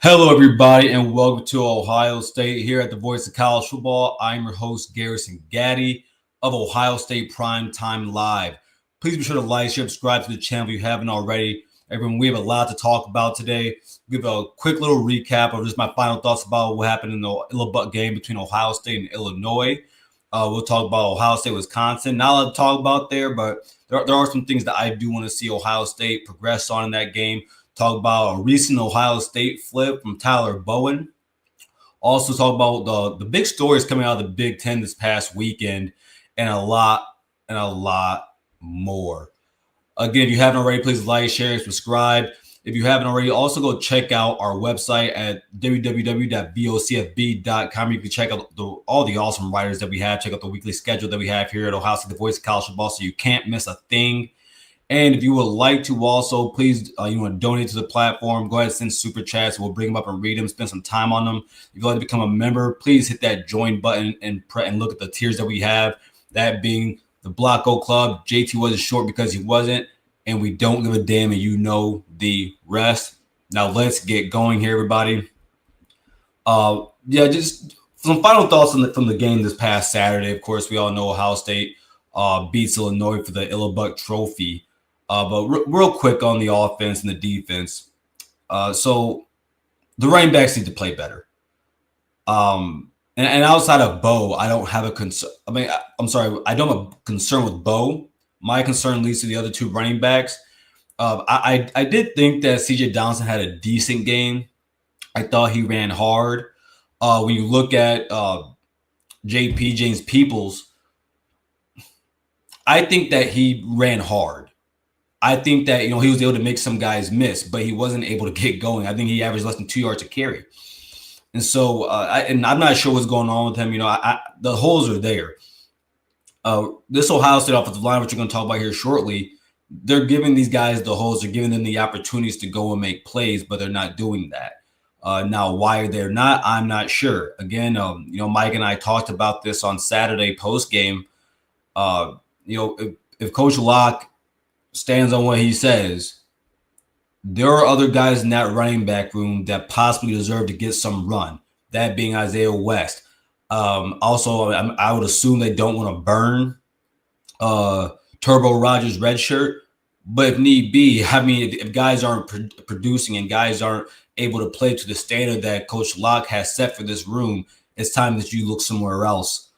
Hello, everybody, and welcome to Ohio State here at the Voice of College Football. I'm your host, Garrison Gaddy of Ohio State Primetime Live. Please be sure to like, share, subscribe to the channel if you haven't already. Everyone, we have a lot to talk about today. Give a quick little recap of just my final thoughts about what happened in the little buck game between Ohio State and Illinois. We'll talk about Ohio State, Wisconsin. Not a lot to talk about there, but there are some things that I do want to see Ohio State progress on in that game. Talk about a recent Ohio State flip from Tyler Bowen. Also talk about the big stories coming out of the Big Ten this past weekend, and a lot more. Again, if you haven't already, please like, share, and subscribe. If you haven't already, also go check out our website at www.bocfb.com. You can check out all the awesome writers that we have. Check out the weekly schedule that we have here at Ohio State, the Voice of College Football, so you can't miss a thing. And if you would like to also, please, you want to donate to the platform, go ahead and send super chats. We'll bring them up and read them, spend some time on them. If you'd like to become a member, please hit that join button and look at the tiers that we have. That being the Block O Club. JT wasn't short because he wasn't, and we don't give a damn, and you know the rest. Now let's get going here, everybody. Just some final thoughts from the game this past Saturday. Of course, we all know Ohio State beats Illinois for the Buck Trophy. But real quick on the offense and the defense. So the running backs need to play better. And outside of Bo, I don't have a concern. I don't have a concern with Bo. My concern leads to the other two running backs. I did think that CJ Donaldson had a decent game. I thought he ran hard. When you look at James Peoples, I think that he ran hard. I think that, he was able to make some guys miss, but he wasn't able to get going. I think he averaged less than 2 yards a carry. And so, I'm not sure what's going on with him. The holes are there. This Ohio State offensive line, which we're going to talk about here shortly, they're giving these guys the holes. They're giving them the opportunities to go and make plays, but they're not doing that. Now, why they're not, I'm not sure. Again, Mike and I talked about this on Saturday post-game. If Coach Locke stands on what he says, there are other guys in that running back room that possibly deserve to get some run, that being Isaiah West. Also, I would assume they don't want to burn Turbo Rogers' red shirt, but if need be, if guys aren't producing and guys aren't able to play to the standard that Coach Locke has set for this room, it's time that you look somewhere else.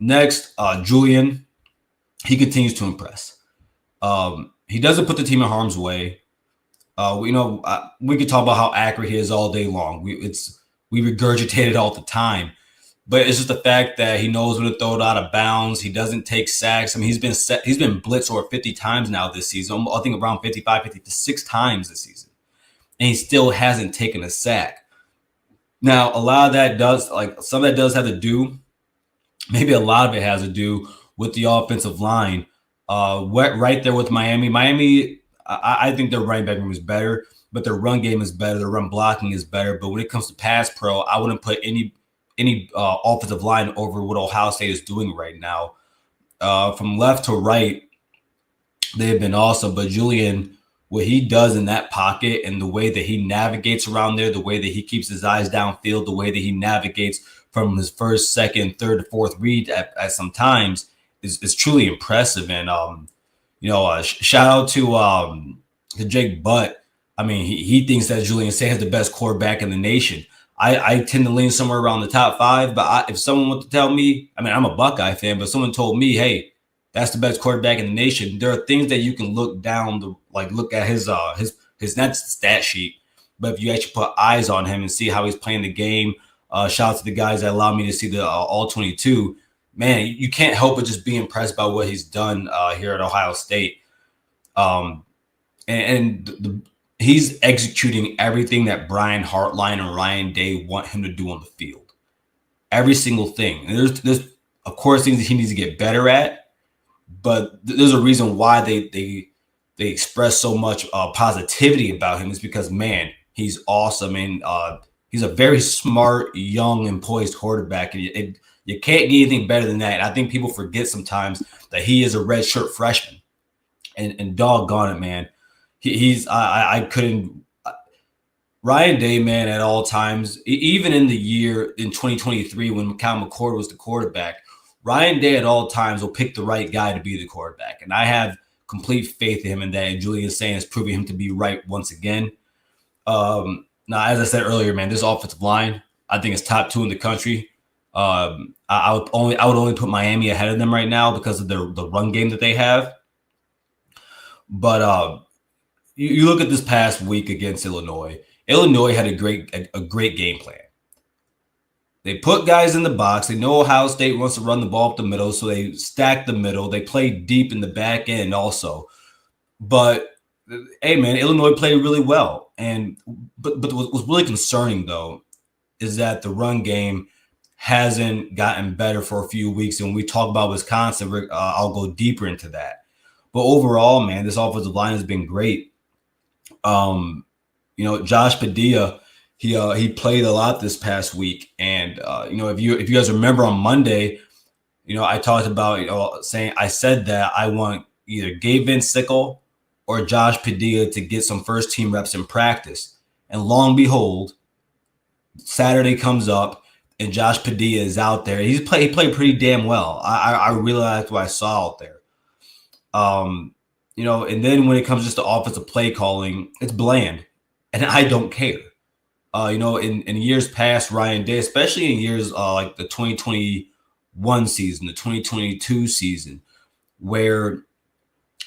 Next, Julian, he continues to impress. He doesn't put the team in harm's way. We could talk about how accurate he is all day long. We regurgitate it all the time, but it's just the fact that he knows when to throw it out of bounds. He doesn't take sacks. He's been blitzed over 50 times now this season. I think around 56 times this season, and he still hasn't taken a sack. Now, a lot of that some of that does have to do, maybe a lot of it has to do with the offensive line. Right there with Miami. I think their running back room is better, but their run game is better. Their run blocking is better. But when it comes to pass pro, I wouldn't put any offensive line over what Ohio State is doing right now. From left to right, they have been awesome. But Julian, what he does in that pocket and the way that he navigates around there, the way that he keeps his eyes downfield, the way that he navigates from his first, second, third, to fourth read at some times is truly impressive. And shout out to Jake Butt. He thinks that Julian Saint has the best quarterback in the nation. I tend to lean somewhere around the top five, but if someone were to tell me, I'm a Buckeye fan, but someone told me, hey, that's the best quarterback in the nation, there are things that you can look down look at his not stat sheet, but if you actually put eyes on him and see how he's playing the game. Shout out to the guys that allowed me to see the all 22. Man, you can't help but just be impressed by what he's done here at Ohio State. He's executing everything that Brian Hartline and Ryan Day want him to do on the field. Every single thing. And there's of course things that he needs to get better at, but there's a reason why they express so much positivity about him is because, man, he's awesome. And he's a very smart, young, and poised quarterback. And you can't get anything better than that. And I think people forget sometimes that he is a redshirt freshman. And doggone it, man. I couldn't. Ryan Day, man, at all times, even in the year in 2023 when Cal McCord was the quarterback, Ryan Day at all times will pick the right guy to be the quarterback. And I have complete faith in him in that. And Julian Sand is proving him to be right once again. Now, as I said earlier, man, this offensive line, I think is top 2 in the country. I would only put Miami ahead of them right now because of the run game that they have. But you look at this past week against Illinois. Illinois had a great game plan. They put guys in the box. They know Ohio State wants to run the ball up the middle, so they stack the middle. They play deep in the back end also. But hey, man, Illinois played really well. But what was really concerning though is that the run game hasn't gotten better for a few weeks. And when we talk about Wisconsin, I'll go deeper into that. But overall, man, this offensive line has been great. Josh Padilla, he played a lot this past week, and if you guys remember on Monday, I talked about I said that I want either Gabe Van Sickle or Josh Padilla to get some first team reps in practice, and lo and behold, Saturday comes up and Josh Padilla is out there. He played pretty damn well. I really liked what I saw out there. And then when it comes just to offensive play calling, it's bland, and I don't care. In years past, Ryan Day, especially in years like the 2021 season, the 2022 season, where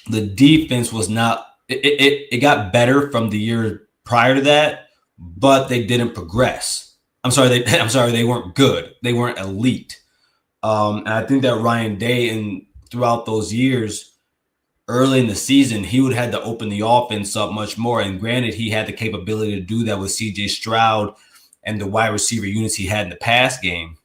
the defense was not, it got better from the year prior to that, but they didn't progress. They weren't good. They weren't elite. And I think that Ryan Day, and throughout those years, early in the season, he would have had to open the offense up much more. And granted, he had the capability to do that with C.J. Stroud and the wide receiver units he had in the pass game.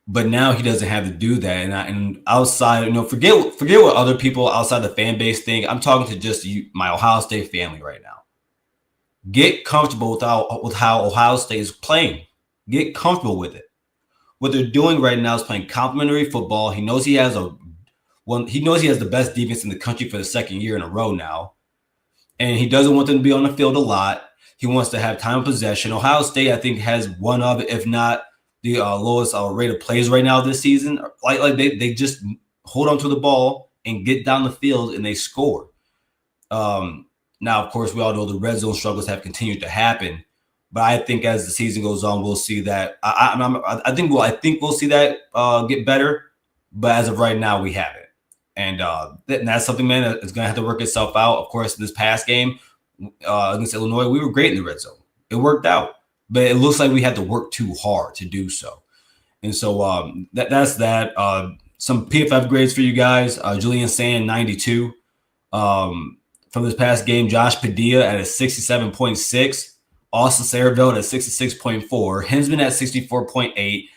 But now he doesn't have to do that. And outside, forget what other people outside the fan base think. I'm talking to just my Ohio State family right now. Get comfortable with how Ohio State is playing. Get comfortable with it. What they're doing right now is playing complimentary football. He knows he has the best defense in the country for the second year in a row now. And he doesn't want them to be on the field a lot. He wants to have time of possession. Ohio State, I think, has one of, if not the lowest rate of plays right now this season. Like they just hold on to the ball and get down the field and they score. Now, of course, we all know the red zone struggles have continued to happen. But I think as the season goes on, we'll see that. I think we'll see that get better. But as of right now, we haven't. And that's something, man, that's going to have to work itself out. Of course, this past game against Illinois, we were great in the red zone. It worked out. But it looks like we had to work too hard to do so. And so that's that. Some PFF grades for you guys. Julian Sand, 92. From this past game, Josh Padilla at a 67.6. Austin Saraville at 66.4. Hensman at 64.8.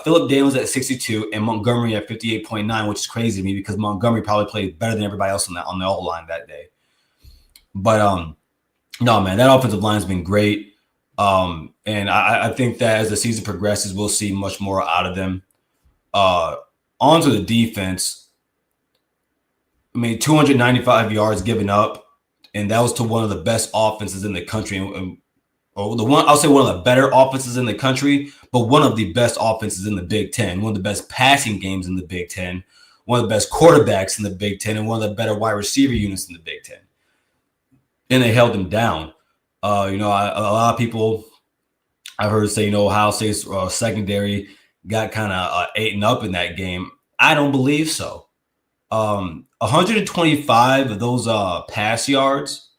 Philip Daniels at 62. And Montgomery at 58.9, which is crazy to me because Montgomery probably played better than everybody else on the O-line that day. But no, man, that offensive line has been great. And I think that as the season progresses, we'll see much more out of them. Onto the defense. I mean, 295 yards given up, and that was to one of the best offenses in the country. I'll say one of the better offenses in the country, but one of the best offenses in the Big Ten, one of the best passing games in the Big Ten, one of the best quarterbacks in the Big Ten, and one of the better wide receiver units in the Big Ten. And they held them down. A lot of people I've heard say, Ohio State's secondary got kind of eaten up in that game. I don't believe so. 125 of those pass yards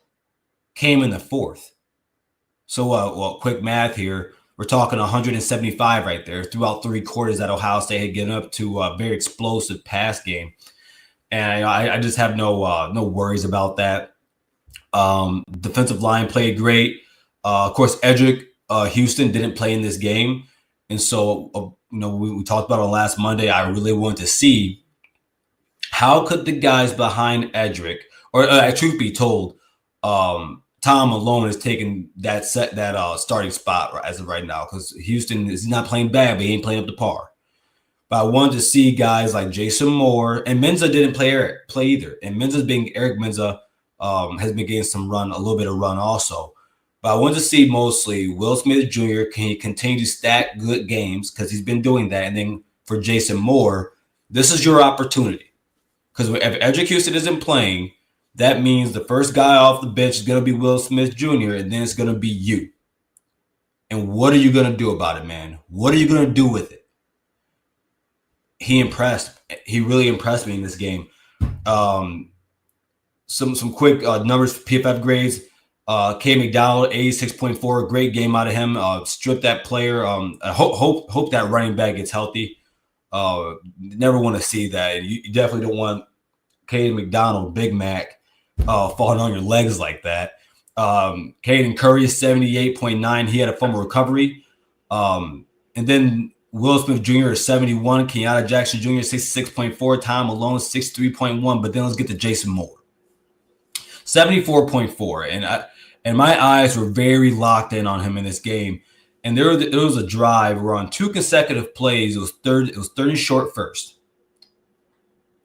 came in the fourth. So, quick math here. We're talking 175 right there throughout 3 quarters that Ohio State had given up to a very explosive pass game. And I just have no worries about that. Defensive line played great. Of course, Edric Houston didn't play in this game. And so, we talked about it last Monday. I really wanted to see how could the guys behind Edric, or truth be told, Tom Malone is taking that starting spot as of right now because Houston is not playing bad, but he ain't playing up to par. But I wanted to see guys like Jason Moore, and Menza didn't play either. And Eric Menza has been getting a little bit of run also. But I want to see mostly Will Smith Jr. Can he continue to stack good games because he's been doing that. And then for Jason Moore, this is your opportunity. Because if Edric Houston isn't playing, that means the first guy off the bench is going to be Will Smith Jr., and then it's going to be you. And what are you going to do about it, man? What are you going to do with it? He impressed. He really impressed me in this game. Some quick numbers for PFF grades. K. McDonald, 86.4. Great game out of him. Strip that player. I hope that running back gets healthy. Never want to see that. You definitely don't want K. McDonald, Big Mac, falling on your legs like that. Caden Curry, 78.9. He had a fumble recovery. And then Will Smith Jr. is 71. Kenyatta Jackson Jr. 66.4. Tom Malone 63.1. But then let's get to Jason Moore. 74.4. And my eyes were very locked in on him in this game. And there was a drive where on 2 consecutive plays, it was third and short first.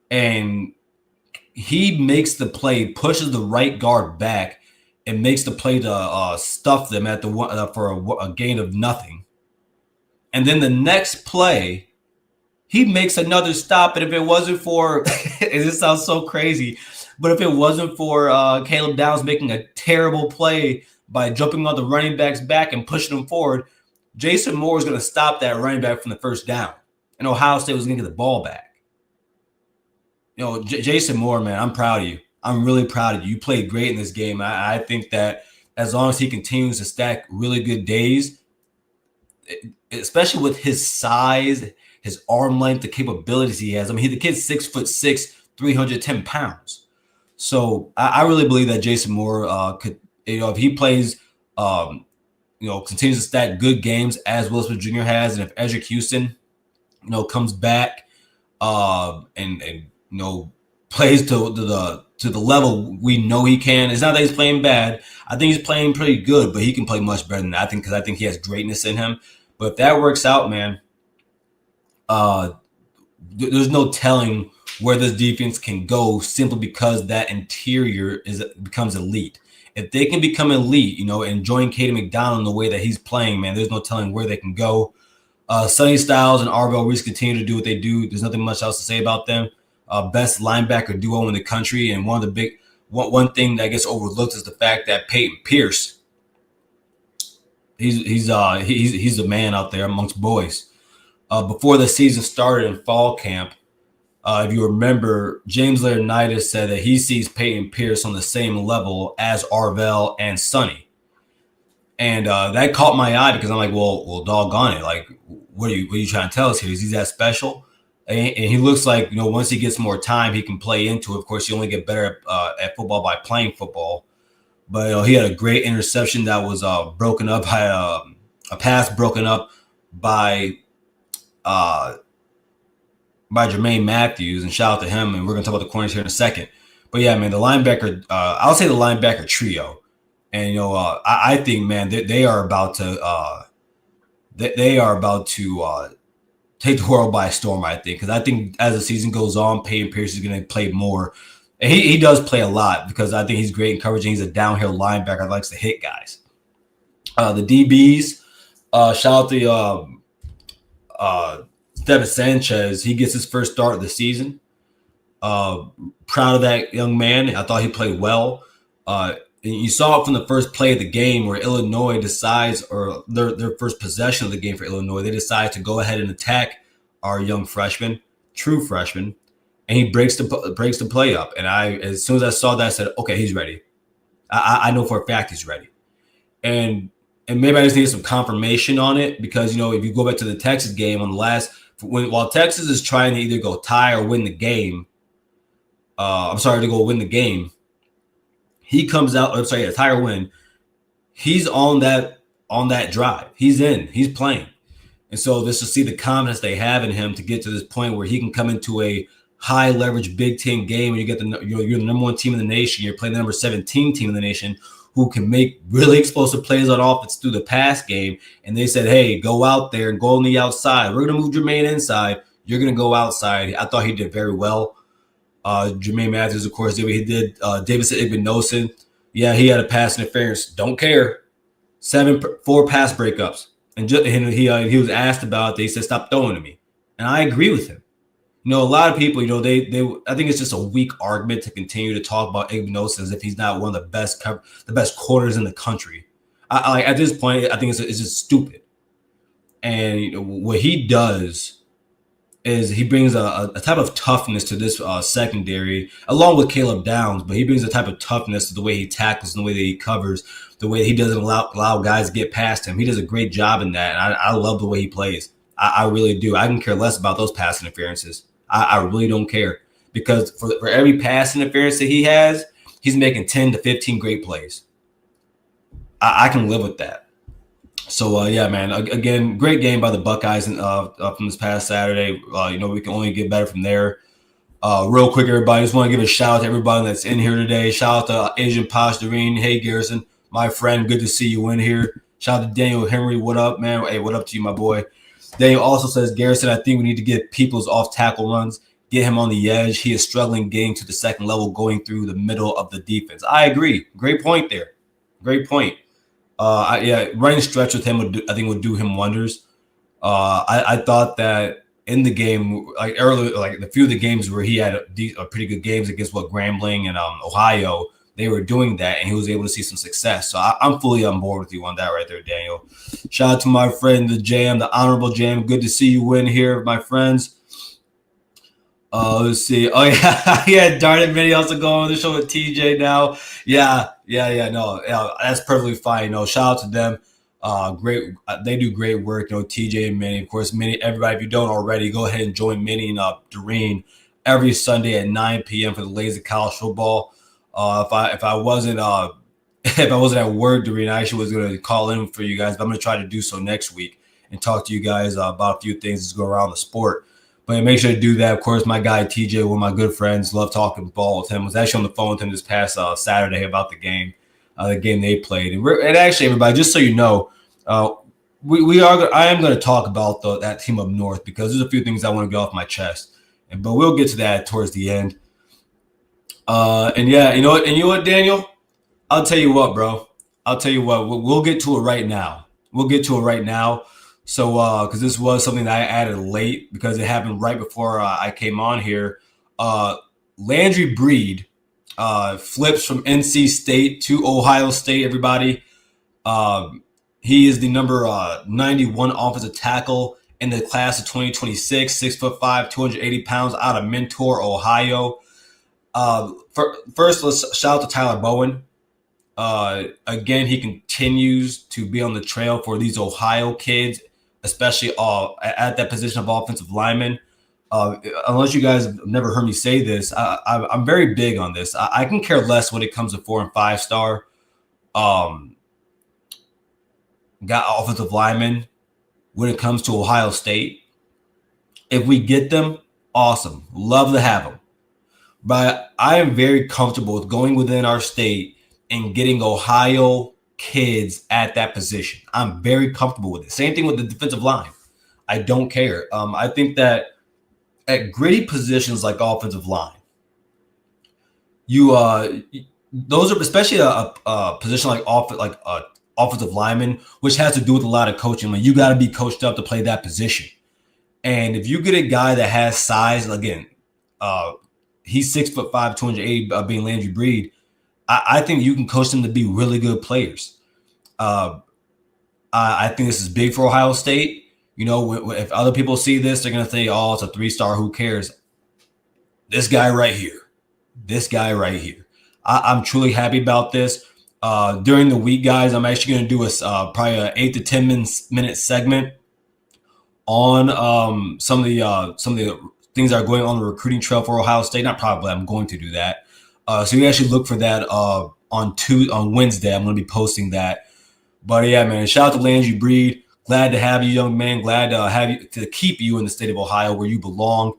And he makes the play, pushes the right guard back, and makes the play to stuff them at the one for a gain of nothing. And then the next play, he makes another stop. And if it wasn't for, this sounds so crazy, but if it wasn't for Caleb Downs making a terrible play by jumping on the running back's back and pushing him forward, Jason Moore is going to stop that running back from the first down. And Ohio State was going to get the ball back. You know, Jason Moore, man, I'm proud of you. I'm really proud of you. You played great in this game. I think that as long as he continues to stack really good days, especially with his size, his arm length, the capabilities he has. I mean, the kid's 6'6", 310 pounds. So I really believe that Jason Moore could, if he plays, continues to stack good games as Will Smith Jr. has, and if Edric Houston, comes back and plays to the level we know he can. It's not that he's playing bad. I think he's playing pretty good, but he can play much better than that. Because I think he has greatness in him. But if that works out, man, there's no telling where this defense can go simply because that interior becomes elite. If they can become elite, and join Caden McDonald in the way that he's playing, man, there's no telling where they can go. Sonny Styles and Arvell Reese continue to do what they do. There's nothing much else to say about them. Best linebacker duo in the country, and one thing that gets overlooked is the fact that Peyton Pierce, he's a man out there amongst boys. Before the season started in fall camp, if you remember, James Laurinaitis said that he sees Peyton Pierce on the same level as Arvell and Sonny. And that caught my eye because I'm like, well, doggone it. Like, what are you trying to tell us here? Is he that special? And he looks like, once he gets more time, he can play into it. Of course, you only get better at football by playing football. But he had a great interception that was broken up by a pass broken up by Jermaine Matthews. And shout out to him. And we're going to talk about the corners here in a second. But yeah, man, the linebacker, I'll say the linebacker trio. And, I think, man, they are about to take the world by storm, I think. Because I think as the season goes on, Peyton Pierce is going to play more. And he does play a lot because I think he's great in coverage. He's a downhill linebacker that likes to hit guys. The DBs, shout out to Devin Sanchez. He gets his first start of the season. Proud of that young man. I thought he played well. And you saw it from the first play of the game where Illinois decides, or their first possession of the game for Illinois, they decide to go ahead and attack our young freshman, true freshman, and he breaks the play up. And as soon as I saw that, I said, okay, he's ready. I know for a fact he's ready. And maybe I just need some confirmation on it because, if you go back to the Texas game on the while Texas is trying to either go tie or win the game, win the game, he comes out, a tie or win. He's on that drive. He's in. He's playing. And so just to see the confidence they have in him to get to this point where he can come into a high leverage Big Ten game and you're the number one team in the nation. You're playing the number 17 team in the nation who can make really explosive plays on offense through the pass game. And they said, hey, go out there and go on the outside. We're going to move Jermaine inside. You're going to go outside. I thought he did very well. Jermaine Matthews, of course, did what he did. Davidson Igbinosun, yeah, he had a pass interference. Don't care. 4 pass breakups. And he was asked about it. He said, "Stop throwing to me," and I agree with him. A lot of people, they I think it's just a weak argument to continue to talk about Igbenogsis as if he's not one of the best corners in the country. At this point, I think it's just stupid. And what he does is he brings a type of toughness to this secondary, along with Caleb Downs. But he brings a type of toughness to the way he tackles and the way that he covers, the way he doesn't allow guys to get past him. He does a great job in that. And I love the way he plays. I really do. I can care less about those pass interferences. I really don't care, because for every pass interference that he has, he's making 10 to 15 great plays. I can live with that. So, yeah, man, again, great game by the Buckeyes from this past Saturday. We can only get better from there. Real quick, everybody, just want to give a shout out to everybody that's in here today. Shout out to Asian Posh Doreen. Hey, Garrison, my friend, good to see you in here. Shout out to Daniel Henry. What up, man? Hey, what up to you, my boy? Daniel also says, Garrison, I think we need to get Peoples off tackle runs, get him on the edge. He is struggling getting to the second level, going through the middle of the defense. I agree. Great point there. Great point. Running stretch with him would do him wonders. I thought that in the game, like earlier, like the few of the games where he had a pretty good games against Grambling and Ohio, they were doing that, and he was able to see some success. So I'm fully on board with you on that right there, Daniel. Shout out to my friend, the Jam, the Honorable Jam. Good to see you in here, my friends. Let's see. Oh, yeah. Yeah, darn it, Minnie also going on the show with TJ now. Yeah. No, that's perfectly fine. Shout out to them. Great. They do great work. TJ and Minnie. Of course, Minnie, everybody, if you don't already, go ahead and join Minnie and Doreen every Sunday at 9 p.m. for the Lazy College Football. If I wasn't at work, Doreen, I actually was going to call in for you guys, but I'm going to try to do so next week and talk to you guys about a few things that go around the sport. But make sure to do that. Of course, my guy TJ, one of my good friends, love talking ball with him. Was actually on the phone with him this past Saturday about the game they played. And actually, everybody, just so you know, I am going to talk about that team up north, because there's a few things I want to get off my chest. But we'll get to that towards the end. And yeah, you know what, Daniel? I'll tell you what, bro. I'll tell you what. We'll get to it right now. So, because this was something that I added late because it happened right before I came on here. Landry Breed flips from NC State to Ohio State, everybody. He is the number 91 offensive tackle in the class of 2026, 6'5", 280 pounds, out of Mentor, Ohio. First, let's shout out to Tyler Bowen. Again, he continues to be on the trail for these Ohio kids, especially at that position of offensive lineman. Unless you guys have never heard me say this, I'm very big on this. I can care less when it comes to 4 and 5 star got offensive linemen when it comes to Ohio State. If we get them, awesome. Love to have them. But I am very comfortable with going within our state and getting Ohio kids at that position. I'm very comfortable with it. Same thing with the defensive line. I don't care. I think that at gritty positions like offensive line, those are especially a position like offensive lineman, which has to do with a lot of coaching. Like, you got to be coached up to play that position. And if you get a guy that has size, again, he's 6'5", 280, being Landry Breed, I think you can coach them to be really good players. I think this is big for Ohio State. If other people see this, they're going to think, oh, it's a 3-star, who cares? This guy right here. I'm truly happy about this. During the week, guys, I'm actually going to do probably an 8 to 10 minute segment on some of the things that are going on the recruiting trail for Ohio State. Not probably, I'm going to do that. So you actually look for that on Wednesday. I'm going to be posting that. But yeah, man, shout out to Landry Breed. Glad to have you, young man. Glad to keep you in the state of Ohio where you belong.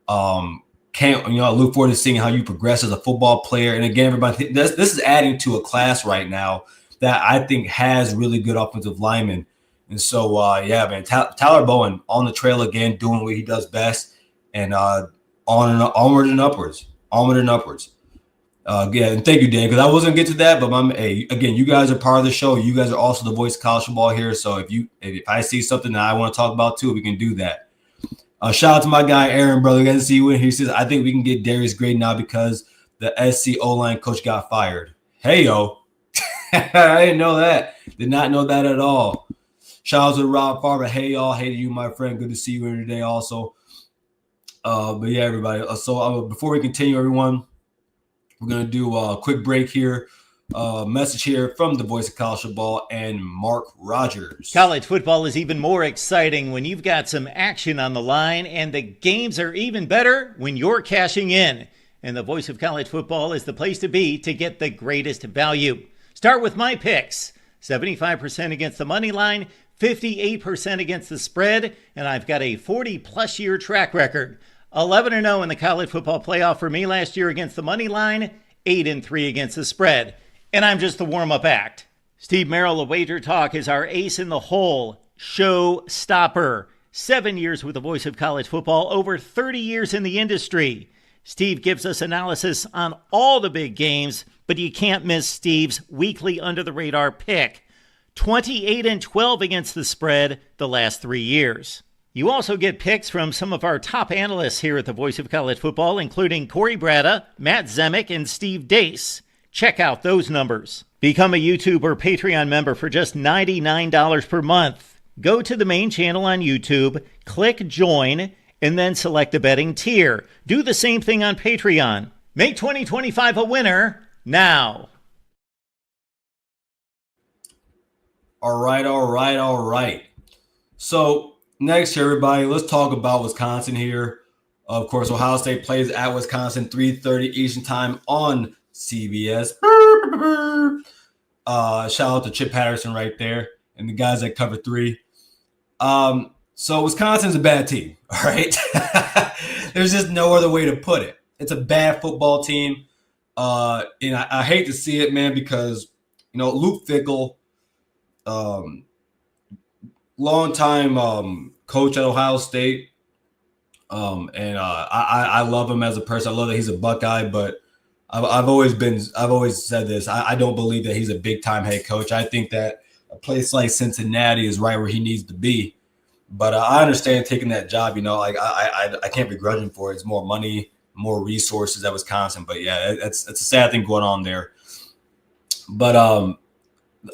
I look forward to seeing how you progress as a football player. And again, everybody, this is adding to a class right now that I think has really good offensive linemen. And so, yeah, man, Tyler Bowen on the trail again, doing what he does best, and onward and upwards. Yeah, and thank you, Dan, because I wasn't gonna get to that, but hey, again, you guys are part of the show. You guys are also the voice of college football here. So if I see something that I want to talk about too, we can do that. Shout out to my guy Aaron, brother. Good to see you. He says, I think we can get Darius Gray now because the SC O-line coach got fired. Hey, yo. I didn't know that. Did not know that at all. Shout out to Rob Farber. Hey, y'all. Hey to you, my friend. Good to see you here today also. But yeah, everybody. So before we continue, everyone, we're going to do a quick break here. Message here from the voice of college football and Mark Rogers. College football is even more exciting when you've got some action on the line, and the games are even better when you're cashing in. And the voice of college football is the place to be to get the greatest value. Start with my picks. 75% against the money line, 58% against the spread, and I've got a 40-plus year track record. 11-0 in the college football playoff for me last year against the money line, 8-3 against the spread. And I'm just the warm-up act. Steve Merrill of Wager Talk is our ace in the hole, show stopper. 7 years with the voice of college football, over 30 years in the industry. Steve gives us analysis on all the big games, but you can't miss Steve's weekly under-the-radar pick. 28-12 against the spread the last 3 years. You also get picks from some of our top analysts here at the Voice of College Football, including Corey Bratta, Matt Zemek, and Steve Dace. Check out those numbers. Become a YouTube or Patreon member for just $99 per month. Go to the main channel on YouTube, click join, and then select the betting tier. Do the same thing on Patreon. Make 2025 a winner now. All right. So next, everybody, let's talk about Wisconsin here. Of course, Ohio State plays at Wisconsin, 3:30 Eastern time on CBS. Shout out to Chip Patterson right there and the guys that cover 3. So Wisconsin's a bad team, all right? There's just no other way to put it. It's a bad football team. And I hate to see it, man, because, Luke Fickell, longtime coach at Ohio State, and I love him as a person. I love that he's a Buckeye, but I've always said this. I don't believe that he's a big time head coach. I think that a place like Cincinnati is right where he needs to be. But I understand taking that job. I can't begrudge him for it. It's more money, more resources at Wisconsin. But yeah, it's a sad thing going on there. But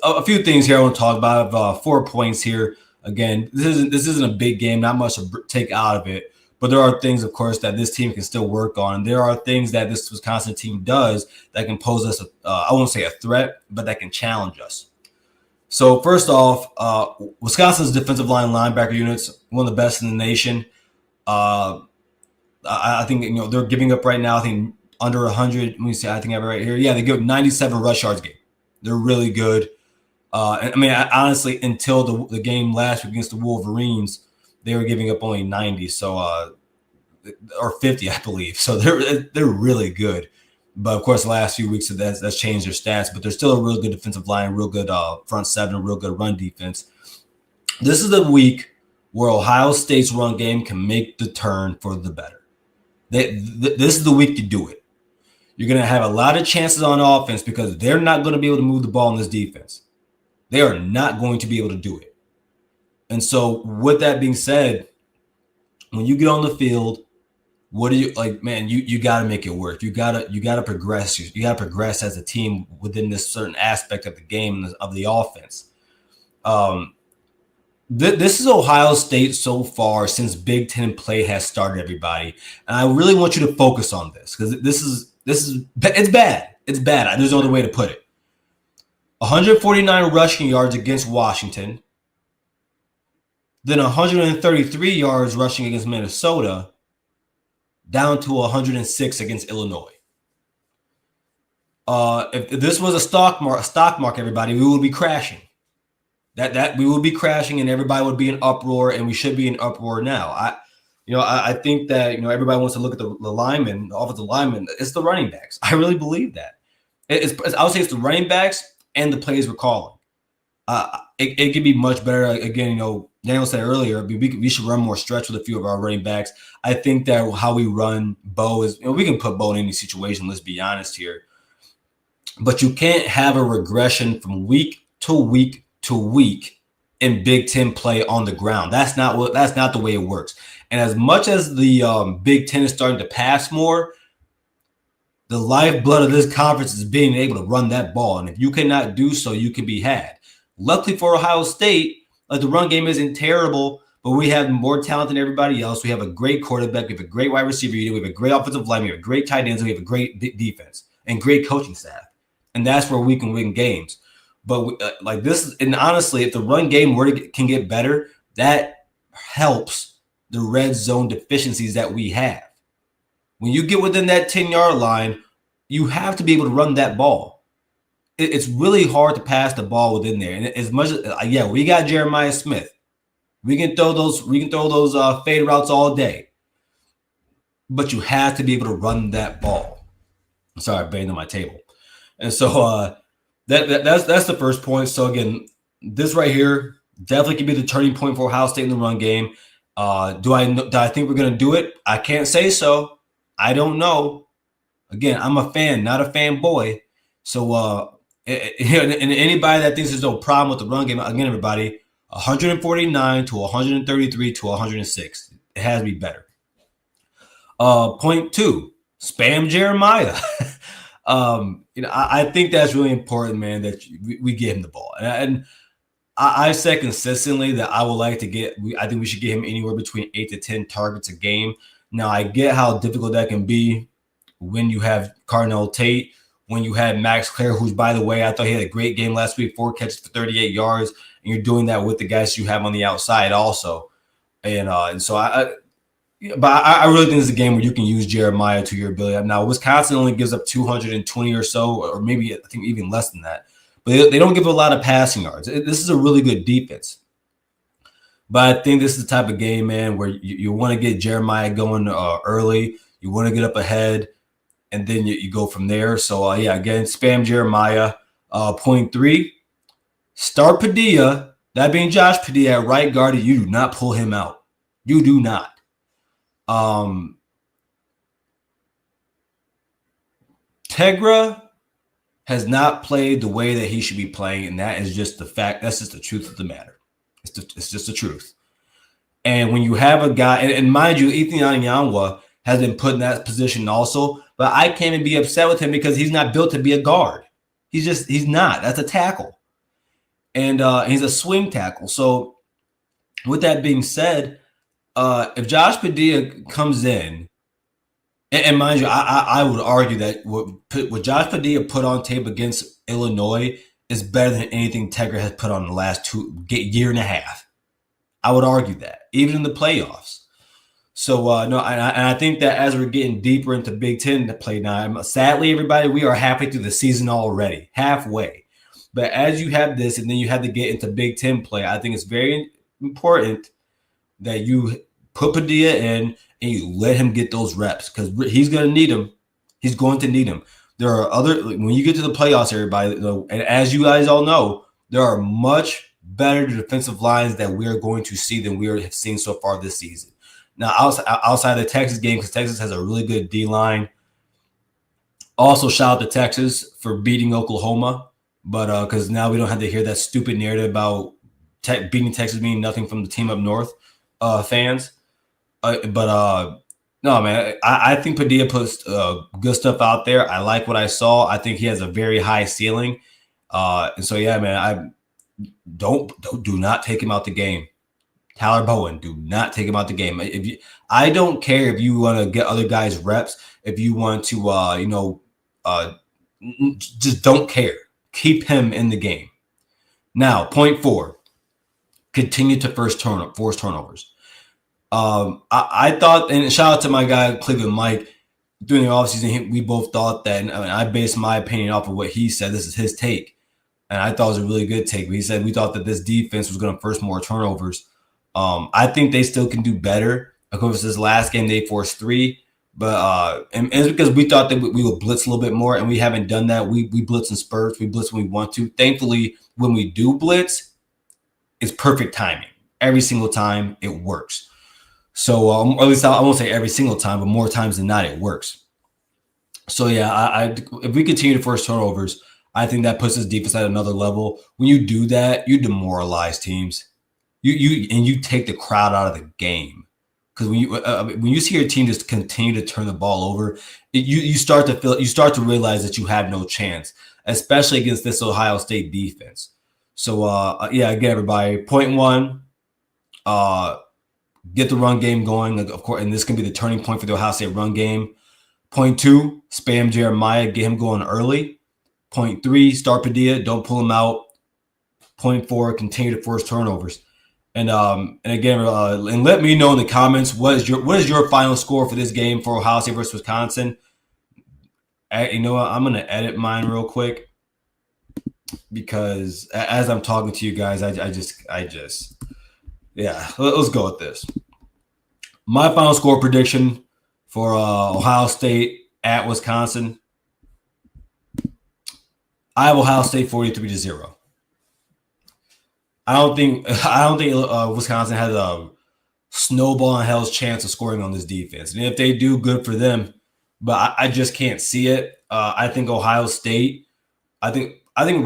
a few things here I want to talk about. I have 4 points here. Again, this isn't a big game. Not much to take out of it. But there are things, of course, that this team can still work on. There are things that this Wisconsin team does that can pose us, I won't say a threat, but that can challenge us. So first off, Wisconsin's defensive line linebacker units, one of the best in the nation. I think, they're giving up right now, I think, under 100. Let me see, I think I have it right here. Yeah, they give 97 rush yards a game. They're really good. Honestly, until the game last week against the Wolverines, they were giving up only 90, or 50, I believe. So they're really good. But of course, the last few weeks that's changed their stats. But they're still a real good defensive line, real good front seven, real good run defense. This is the week where Ohio State's run game can make the turn for the better. This is the week to do it. You're going to have a lot of chances on offense because they're not going to be able to move the ball in this defense. They are not going to be able to do it. And so with that being said, when you get on the field, what do you like, man, you got to make it work. You got to progress. You got to progress as a team within this certain aspect of the game, of the offense. This is Ohio State so far since Big Ten play has started, everybody. And I really want you to focus on this because this is it's bad. It's bad. There's no other way to put it. 149 rushing yards against Washington, then 133 yards rushing against Minnesota, down to 106 against Illinois. If this was a stock market, everybody, we would be crashing. That we would be crashing, and everybody would be in uproar, and we should be in uproar now. I think that everybody wants to look at the linemen, the offensive linemen. It's the running backs. I really believe that. I would say it's the running backs and the plays we're calling. It could be much better. Again, Daniel said earlier, we should run more stretch with a few of our running backs. I think that how we run Bo is, we can put Bo in any situation. Let's be honest here. but you can't have a regression from week to week to week in Big Ten play on the ground. That's not the way it works. And as much as the Big Ten is starting to pass more, the lifeblood of this conference is being able to run that ball. And if you cannot do so, you can be had. Luckily for Ohio State, like the run game isn't terrible, but we have more talent than everybody else. We have a great quarterback. We have a great wide receiver unit. We have a great offensive line. We have a great tight ends. We have a great defense and great coaching staff. And that's where we can win games. But like this, and honestly, if the run game can get better, that helps the red zone deficiencies that we have. When you get within that 10-yard line, you have to be able to run that ball. It's really hard to pass the ball within there. And as much as we got Jeremiah Smith. We can throw those fade routes all day. But you have to be able to run that ball. I'm sorry, I banged on my table. And so that's the first point. So again, this right here definitely can be the turning point for Ohio State in the run game. Do I think we're going to do it? I can't say so. I don't know. Again, I'm a fan, not a fanboy. So, and anybody that thinks there's no problem with the run game, again, everybody, 149 to 133 to 106. It has to be better. Point 2, spam Jeremiah. I think that's really important, man, that we get him the ball. And I said consistently that I would like to I think we should get him anywhere between 8 to 10 targets a game. Now, I get how difficult that can be when you have Carnell Tate, when you have Max Clare, who's, by the way, I thought he had a great game last week, 4 catches for 38 yards, and you're doing that with the guys you have on the outside also. And so I really think it's a game where you can use Jeremiah to your ability. Now, Wisconsin only gives up 220 or so, or maybe I think even less than that. But they don't give a lot of passing yards. This is a really good defense. But I think this is the type of game, man, where you want to get Jeremiah going early. You want to get up ahead, and then you go from there. So, again, spam Jeremiah. Point 3, start Padilla. That being Josh Padilla at right guard. You do not pull him out. You do not. Tegra has not played the way that he should be playing, and that is just the fact. That's just the truth of the matter. It's just the truth. And when you have a guy, and mind you, Ethan Anyanwa has been put in that position also, but I can't even be upset with him because he's not built to be a guard. He's not. That's a tackle. And he's a swing tackle. So with that being said, if Josh Padilla comes in, and mind you, I would argue that what Josh Padilla put on tape against Illinois is better than anything Tegra has put on the last year and a half. I would argue that, even in the playoffs. So, no, and I think that as we're getting deeper into Big Ten play now, sadly, everybody, we are halfway through the season already, halfway. But as you have this, and then you have to get into Big Ten play, I think it's very important that you put Padilla in and you let him get those reps because he's going to need them. He's going to need them. There are when you get to the playoffs, everybody, and as you guys all know, there are much better defensive lines that we are going to see than we have seen so far this season. Now, outside of the Texas game, because Texas has a really good D-line. Also, shout out to Texas for beating Oklahoma, but because now we don't have to hear that stupid narrative about beating Texas meaning nothing from the team up north fans. No, man, I think Padilla puts good stuff out there. I like what I saw. I think he has a very high ceiling. And so, yeah, man, I do not take him out the game. Tyler Bowen, do not take him out the game. I don't care if you want to get other guys reps. If you want to, just don't care. Keep him in the game. Now, point 4, continue to force turnovers. I thought, and shout out to my guy Cleveland Mike, during the offseason, we both thought that, and I based my opinion off of what he said. This is his take, and I thought it was a really good take. He said we thought that this defense was going to force more turnovers. I think they still can do better. Of course, this last game they forced 3, but and it's because we thought that we would blitz a little bit more, and we haven't done that. We blitz in spurts. We blitz when we want to. Thankfully, when we do blitz, it's perfect timing. Every single time, it works. So, or at least I won't say every single time, but more times than not, it works. So, yeah, if we continue to force turnovers, I think that puts his defense at another level. When you do that, you demoralize teams. You take the crowd out of the game. Because when you see your team just continue to turn the ball over, you start to realize that you have no chance, especially against this Ohio State defense. So yeah, again, everybody, point one, get the run game going, of course, and this can be the turning point for the Ohio State run game. Point two, spam Jeremiah, get him going early. Point three, start Padilla, don't pull him out. Point four, continue to force turnovers. And again, and let me know in the comments what is your final score for this game for Ohio State versus Wisconsin. You know what? I'm gonna edit mine real quick because as I'm talking to you guys, I just yeah. Let's go with this. My final score prediction for Ohio State at Wisconsin. I have Ohio State 43-0. I don't think Wisconsin has a snowball in hell's chance of scoring on this defense. And if they do, good for them. But I just can't see it. I think Ohio State. I think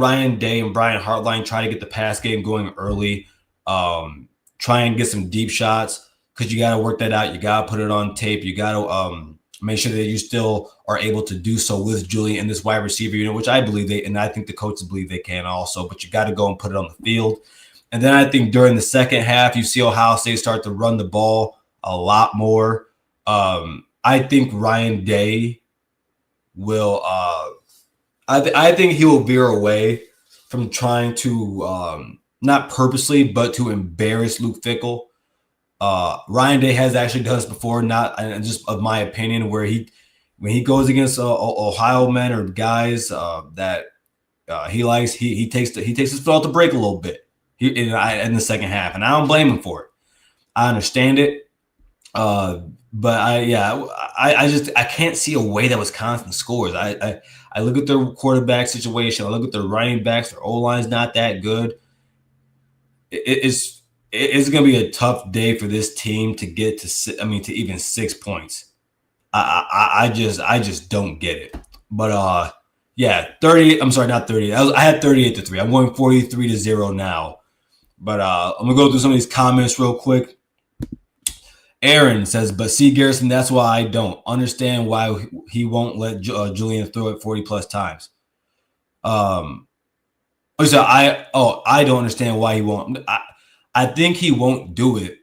Ryan Day and Brian Hartline try to get the pass game going early. Try and get some deep shots because you got to work that out. You got to put it on tape. You got to make sure that you still are able to do so with Julian and this wide receiver unit, which I believe and I think the coaches believe they can also. But you got to go and put it on the field. And then I think during the second half, you see Ohio State start to run the ball a lot more. I think Ryan Day will I think he will veer away from trying to not purposely, but to embarrass Luke Fickell. Ryan Day has actually done this before, not just of my opinion, where when he goes against Ohio men or guys that he likes, he takes his foot off the brake a little bit. In the second half, and I don't blame him for it. I understand it, but I can't see a way that Wisconsin scores. I look at their quarterback situation. I look at their running backs. Their O-line is not that good. It's going to be a tough day for this team to get to even 6 points. I just don't get it. But yeah, 30. I'm sorry, not 30. I had 38-3. I'm going 43-0 now. But I'm going to go through some of these comments real quick. Aaron says, but see, Garrison, that's why I don't understand why he won't let Julian throw it 40-plus times. I don't understand why he won't. I think he won't do it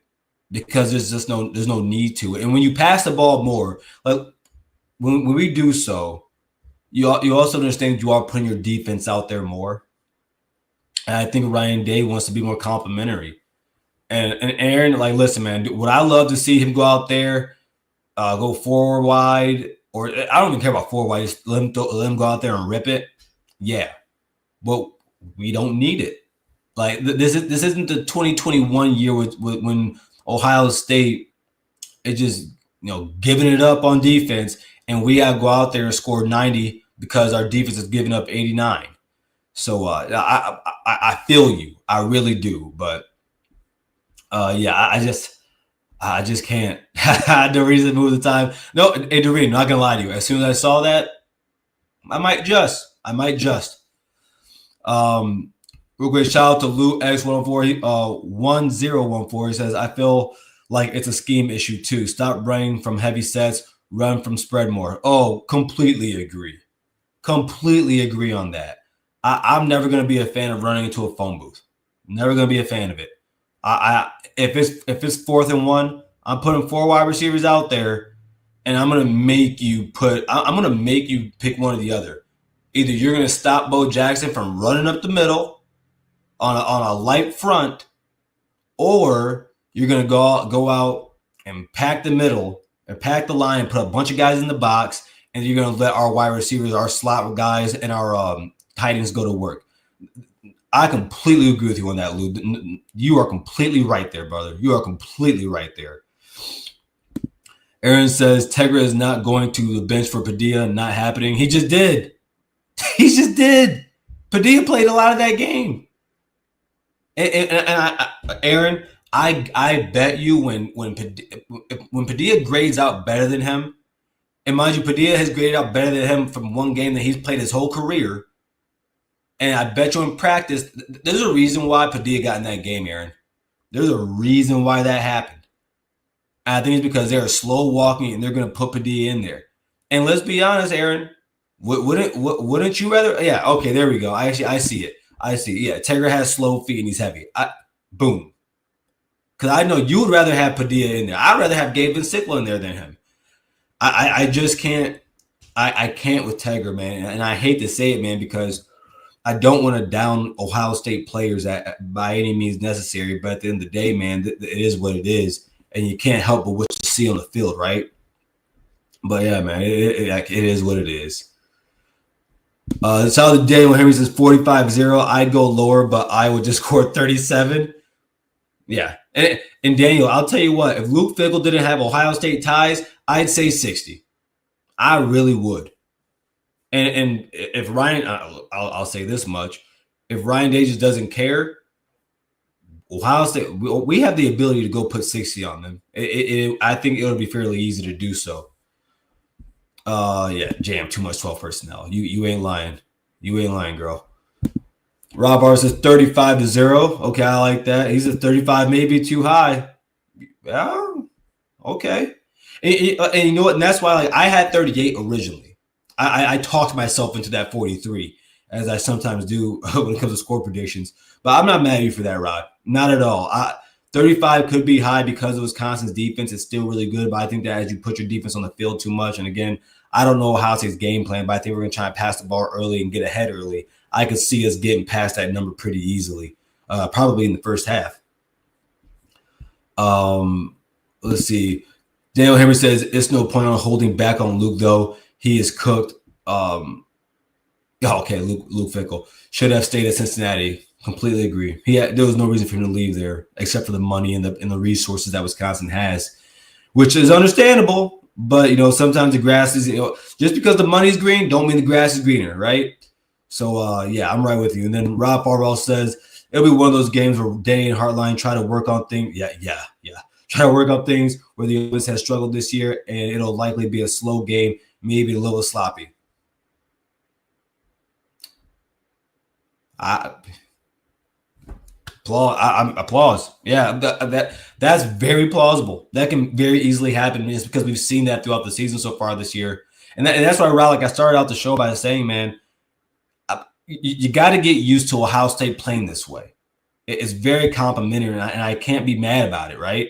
because there's no need to. And when you pass the ball more, like when we do so, you also understand you are putting your defense out there more. And I think Ryan Day wants to be more complimentary. And Aaron, like, listen, man, would I love to see him go out there, go forward wide, or I don't even care about forward wide, just let him go out there and rip it? Yeah. But we don't need it. Like, this isn't the 2021 year when Ohio State is just, giving it up on defense, and we got to go out there and score 90 because our defense is giving up 89. So I feel you, I really do, but yeah, I just can't. I had no reason to move the time. No, hey, Doreen, not gonna lie to you. As soon as I saw that, I might just. Real quick, shout out to Lou X104, 1014. He says, I feel like it's a scheme issue too. Stop running from heavy sets, run from spread more. Oh, completely agree on that. I'm never going to be a fan of running into a phone booth. Never going to be a fan of it. If it's 4th and 1, I'm putting 4 wide receivers out there, and I'm going to make you pick one or the other. Either you're going to stop Bo Jackson from running up the middle on a light front, or you're going to go out and pack the middle and pack the line and put a bunch of guys in the box, and you're going to let our wide receivers, our slot guys, and our tight ends go to work. I completely agree with you on that, Lou. You are completely right there, brother. You are completely right there. Aaron says Tegra is not going to the bench for Padilla. Not happening. He just did. Padilla played a lot of that game. Aaron, I bet you when Padilla grades out better than him, and mind you, Padilla has graded out better than him from one game that he's played his whole career. And I bet you in practice, there's a reason why Padilla got in that game, Aaron. There's a reason why that happened. And I think it's because they're slow walking and they're going to put Padilla in there. And let's be honest, Aaron, wouldn't you rather? Yeah, okay, there we go. I see it. I see. Yeah, Tegra has slow feet and he's heavy. Boom. Because I know you would rather have Padilla in there. I'd rather have Gabe Vinciclo in there than him. I just can't. I can't with Tegra, man. And I hate to say it, man, because I don't want to down Ohio State players by any means necessary. But at the end of the day, man, it is what it is. And you can't help but what you see on the field, right? But yeah, man, it is what it is. It's how the day when Henry says 45-0. I'd go lower, but I would just score 37. Yeah. And Daniel, I'll tell you what, if Luke Fickell didn't have Ohio State ties, I'd say 60. I really would. And if Ryan, I'll say this much, if Ryan Day just doesn't care, Ohio State, we have the ability to go put 60 on them. I think it'll be fairly easy to do so. Yeah, Jam, too much 12 personnel. You ain't lying. You ain't lying, girl. Rob R says 35-0. Okay, I like that. He's at 35, maybe too high. Yeah, okay. And you know what? And that's why I had 38 originally. I talked myself into that 43, as I sometimes do when it comes to score predictions. But I'm not mad at you for that, Rod. Not at all. 35 could be high because of Wisconsin's defense. It's still really good, but I think that as you put your defense on the field too much, and again, I don't know Ohio State's game plan, but I think we're going to try and pass the ball early and get ahead early. I could see us getting past that number pretty easily, probably in the first half. Let's see. Daniel Henry says, it's no point on holding back on Luke, though. He is cooked. Okay, Luke Fickell should have stayed at Cincinnati. Completely agree. There was no reason for him to leave there except for the money and the resources that Wisconsin has, which is understandable. But, sometimes the grass is, just because the money's green, don't mean the grass is greener, right? So, yeah, I'm right with you. And then Rob Farwell says, it'll be one of those games where Danny and Hartline try to work on things. Yeah. Try to work on things where the offense has struggled this year, and it'll likely be a slow game, maybe a little sloppy. Applause. Yeah, that's very plausible. That can very easily happen. It's because we've seen that throughout the season so far this year. And that's why, Rod, I started out the show by saying, man, you got to get used to Ohio State playing this way. It's very complimentary, and I can't be mad about it, right?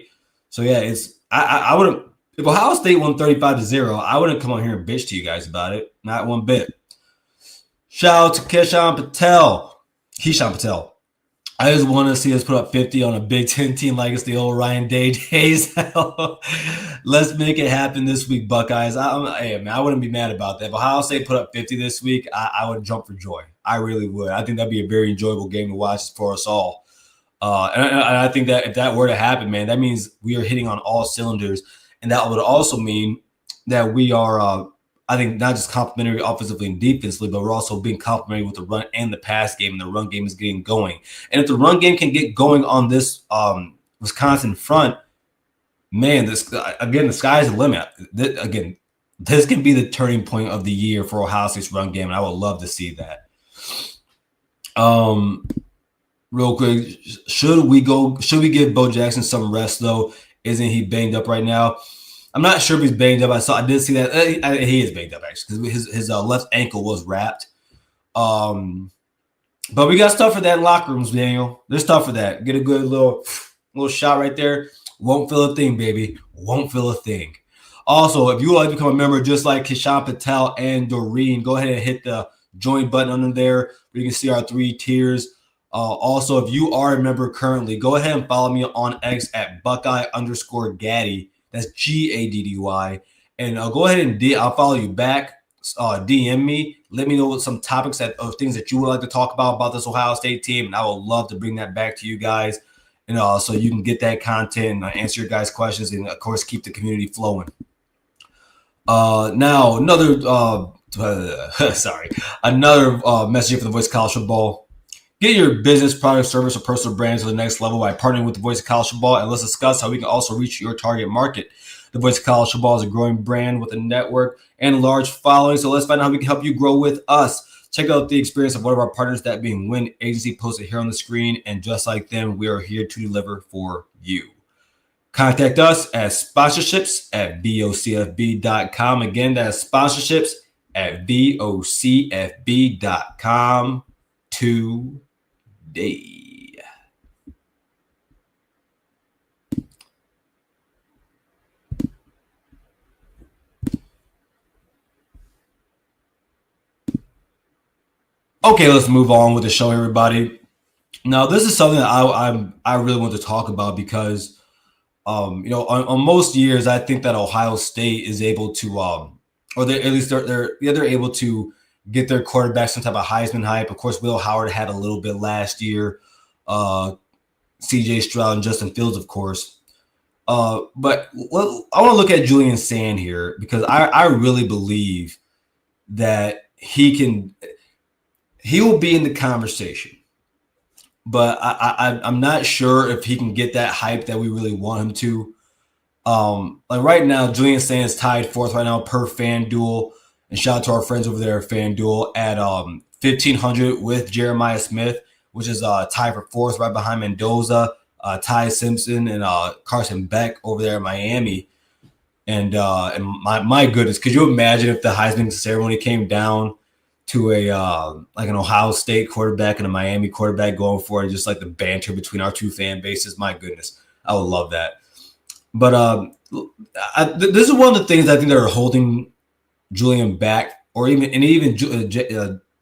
So, yeah, I wouldn't – if Ohio State won 35-0, I wouldn't come on here and bitch to you guys about it. Not one bit. Shout out to Keyshawn Patel. I just want to see us put up 50 on a Big Ten team like it's the old Ryan Day days. Let's make it happen this week, Buckeyes. I wouldn't be mad about that. If Ohio State put up 50 this week, I would jump for joy. I really would. I think that'd be a very enjoyable game to watch for us all. And I think that if that were to happen, man, that means we are hitting on all cylinders. And that would also mean that we are, I think, not just complimentary offensively and defensively, but we're also being complimentary with the run and the pass game, and the run game is getting going. And if the run game can get going on this Wisconsin front, man, the sky's the limit. This can be the turning point of the year for Ohio State's run game, and I would love to see that. Real quick, should we give Bo Jackson some rest, though? Isn't he banged up right now? I'm not sure if he's banged up. I did see that he is banged up, actually, because his left ankle was wrapped. But we got stuff for that in locker rooms, Daniel. There's stuff for that. Get a good little shot right there. Won't feel a thing, baby. Won't feel a thing. Also, if you would like to become a member just like Keyshawn Patel and Doreen, go ahead and hit the join button under there where you can see our 3 tiers. Also, if you are a member currently, go ahead and follow me on X at Buckeye_Gaddy. That's Gaddy. And go ahead and I'll follow you back. DM me. Let me know what some topics of things that you would like to talk about this Ohio State team. And I would love to bring that back to you guys. And so you can get that content and answer your guys' questions. And, of course, keep the community flowing. Now, another message for the Voice of College Football. Get your business, product, service, or personal brand to the next level by partnering with the Voice of College Football, and let's discuss how we can also reach your target market. The Voice of College Football is a growing brand with a network and large following, so let's find out how we can help you grow with us. check out the experience of one of our partners, that being Win Agency, posted here on the screen. And just like them, we are here to deliver for you. Contact us at sponsorships@BOCFB.com. Again, that's sponsorships@BOCFB.com today. Okay, let's move on with the show, everybody. Now, this is something that I really want to talk about because on most years, I think that Ohio State is able to, or at least they're able to get their quarterback some type of Heisman hype. Of course, Will Howard had a little bit last year. C.J. Stroud and Justin Fields, of course. But I want to look at Julian Sand here because I really believe that he will be in the conversation. But I'm not sure if he can get that hype that we really want him to. Like right now, Julian Sand is tied fourth right now per FanDuel. And shout out to our friends over there at FanDuel at 1,500 with Jeremiah Smith, which is tied for fourth right behind Mendoza, Ty Simpson, and Carson Beck over there in Miami. And my goodness, could you imagine if the Heisman ceremony came down to a like an Ohio State quarterback and a Miami quarterback going for it, just like the banter between our two fan bases? My goodness, I would love that. But this is one of the things I think that are holding Julian back, or even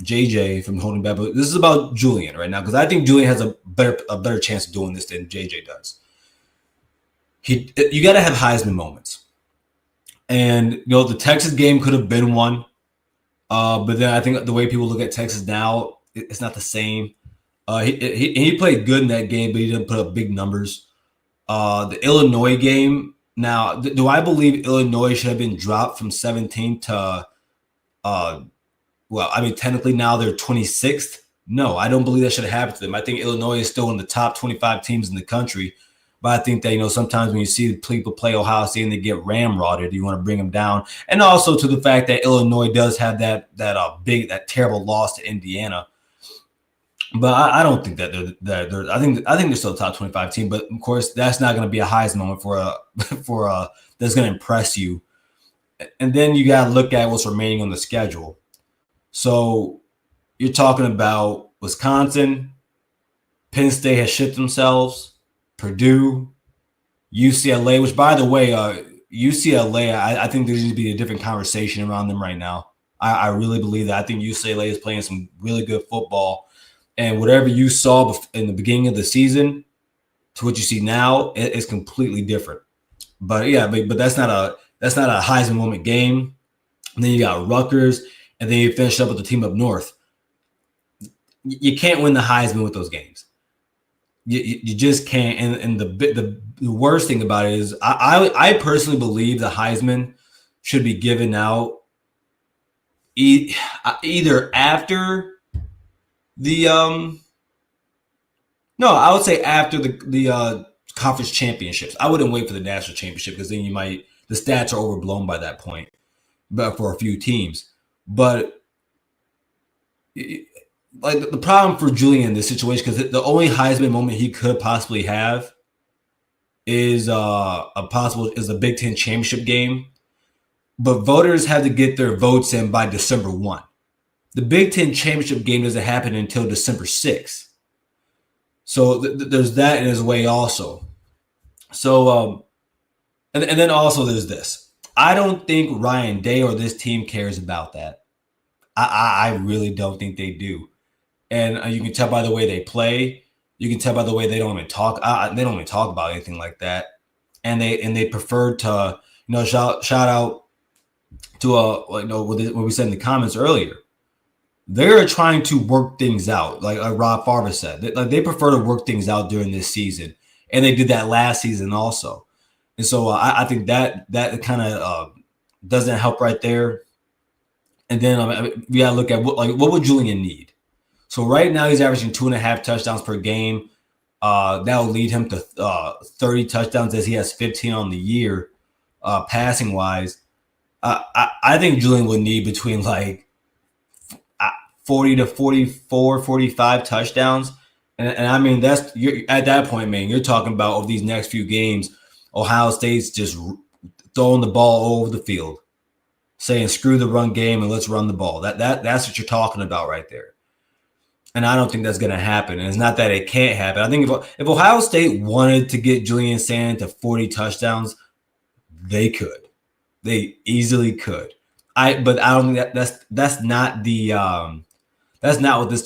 JJ from holding back. But this is about Julian right now because I think Julian has a better chance of doing this than JJ does. You got to have Heisman moments, and the Texas game could have been one. But then I think the way people look at Texas now, it's not the same. He played good in that game, but he didn't put up big numbers. The Illinois game, now, do I believe Illinois should have been dropped from 17 to, technically now they're 26th? No, I don't believe that should have happened to them. I think Illinois is still in the top 25 teams in the country. But I think that, sometimes when you see people play Ohio State and they get ramrodded, you want to bring them down. And also to the fact that Illinois does have that terrible loss to Indiana. But I don't think that they're I think they're still a top 25 team. But of course, that's not going to be a Heisman moment for that's going to impress you. And then you got to look at what's remaining on the schedule. So you're talking about Wisconsin, Penn State has shipped themselves. Purdue, UCLA, which, by the way, UCLA, I think there needs to be a different conversation around them right now. I really believe that. I think UCLA is playing some really good football. And whatever you saw in the beginning of the season to what you see now is completely different. But yeah, but that's not a Heisman moment game. And then you got Rutgers, and then you finish up with the team up north. You can't win the Heisman with those games. You just can't. And the worst thing about it is I personally believe the Heisman should be given out either after the I would say after the conference championships. I wouldn't wait for the national championship because then the stats are overblown by that point, but for a few teams. But like the problem for Julian in this situation, because the only Heisman moment he could possibly have is a Big Ten championship game, but voters have to get their votes in by December 1. The Big Ten championship game doesn't happen until December 6th. So there's that in his way also. So and then also there's this. I don't think Ryan Day or this team cares about that. I really don't think they do. And you can tell by the way they play. You can tell by the way they don't even talk. They don't even talk about anything like that. And they prefer to, shout out to what we said in the comments earlier. They're trying to work things out, like Rob Farber said. They prefer to work things out during this season, and they did that last season also. And so I think that kind of doesn't help right there. And then we got to look at what would Julian need. So right now he's averaging 2.5 touchdowns per game. That will lead him to 30 touchdowns as he has 15 on the year, passing wise. I think Julian would need between 40 to 44, 45 touchdowns. And I mean, you're at that point, man, you're talking about over these next few games, Ohio State's just throwing the ball all over the field, saying screw the run game and let's run the ball. That's what you're talking about right there. And I don't think that's going to happen. And it's not that it can't happen. I think if Ohio State wanted to get Julian Sand to 40 touchdowns, they could. They easily could. But I don't think that's not the that's not what this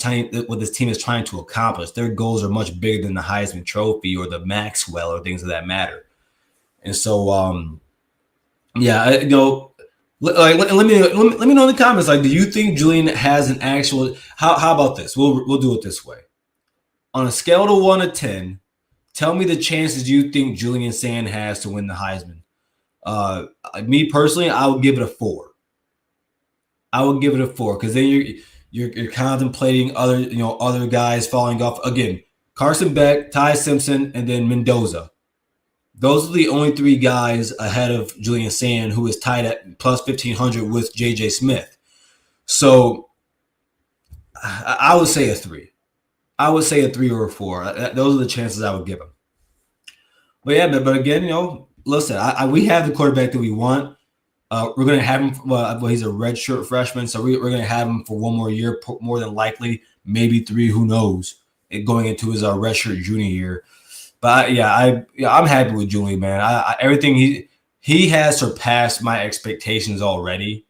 team is trying to accomplish. Their goals are much bigger than the Heisman Trophy or the Maxwell or things of that matter. And so, yeah, like let me know in the comments. Like, do you think Julian has an actual? How about this? We'll do it this way. On a scale of 1 to 10, tell me the chances you think Julian Sand has to win the Heisman. Me personally, I would give it a 4. I would give it a 4 because then you're contemplating other guys falling off. Again, Carson Beck, Ty Simpson, and then Mendoza. Those are the only 3 guys ahead of Julian Sand, who is tied at plus 1,500 with J.J. Smith. So I would say a 3. I would say a 3 or a 4. Those are the chances I would give him. But yeah, but again, listen, we have the quarterback that we want. We're going to have him. Well, he's a redshirt freshman, so we're going to have him for 1 more year, more than likely, maybe 3. Who knows? Going into his redshirt junior year. But yeah, I'm happy with Julian, man. Everything he has surpassed my expectations already,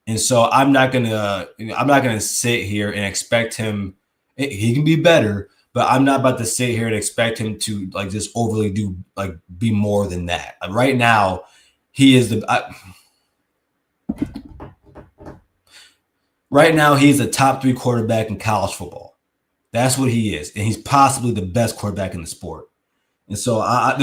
and so I'm not gonna sit here and expect him. He can be better, but I'm not about to sit here and expect him to like just overly be more than that. Right now, he is right now he's a top 3 quarterback in college football. That's what he is, and he's possibly the best quarterback in the sport. And so I'm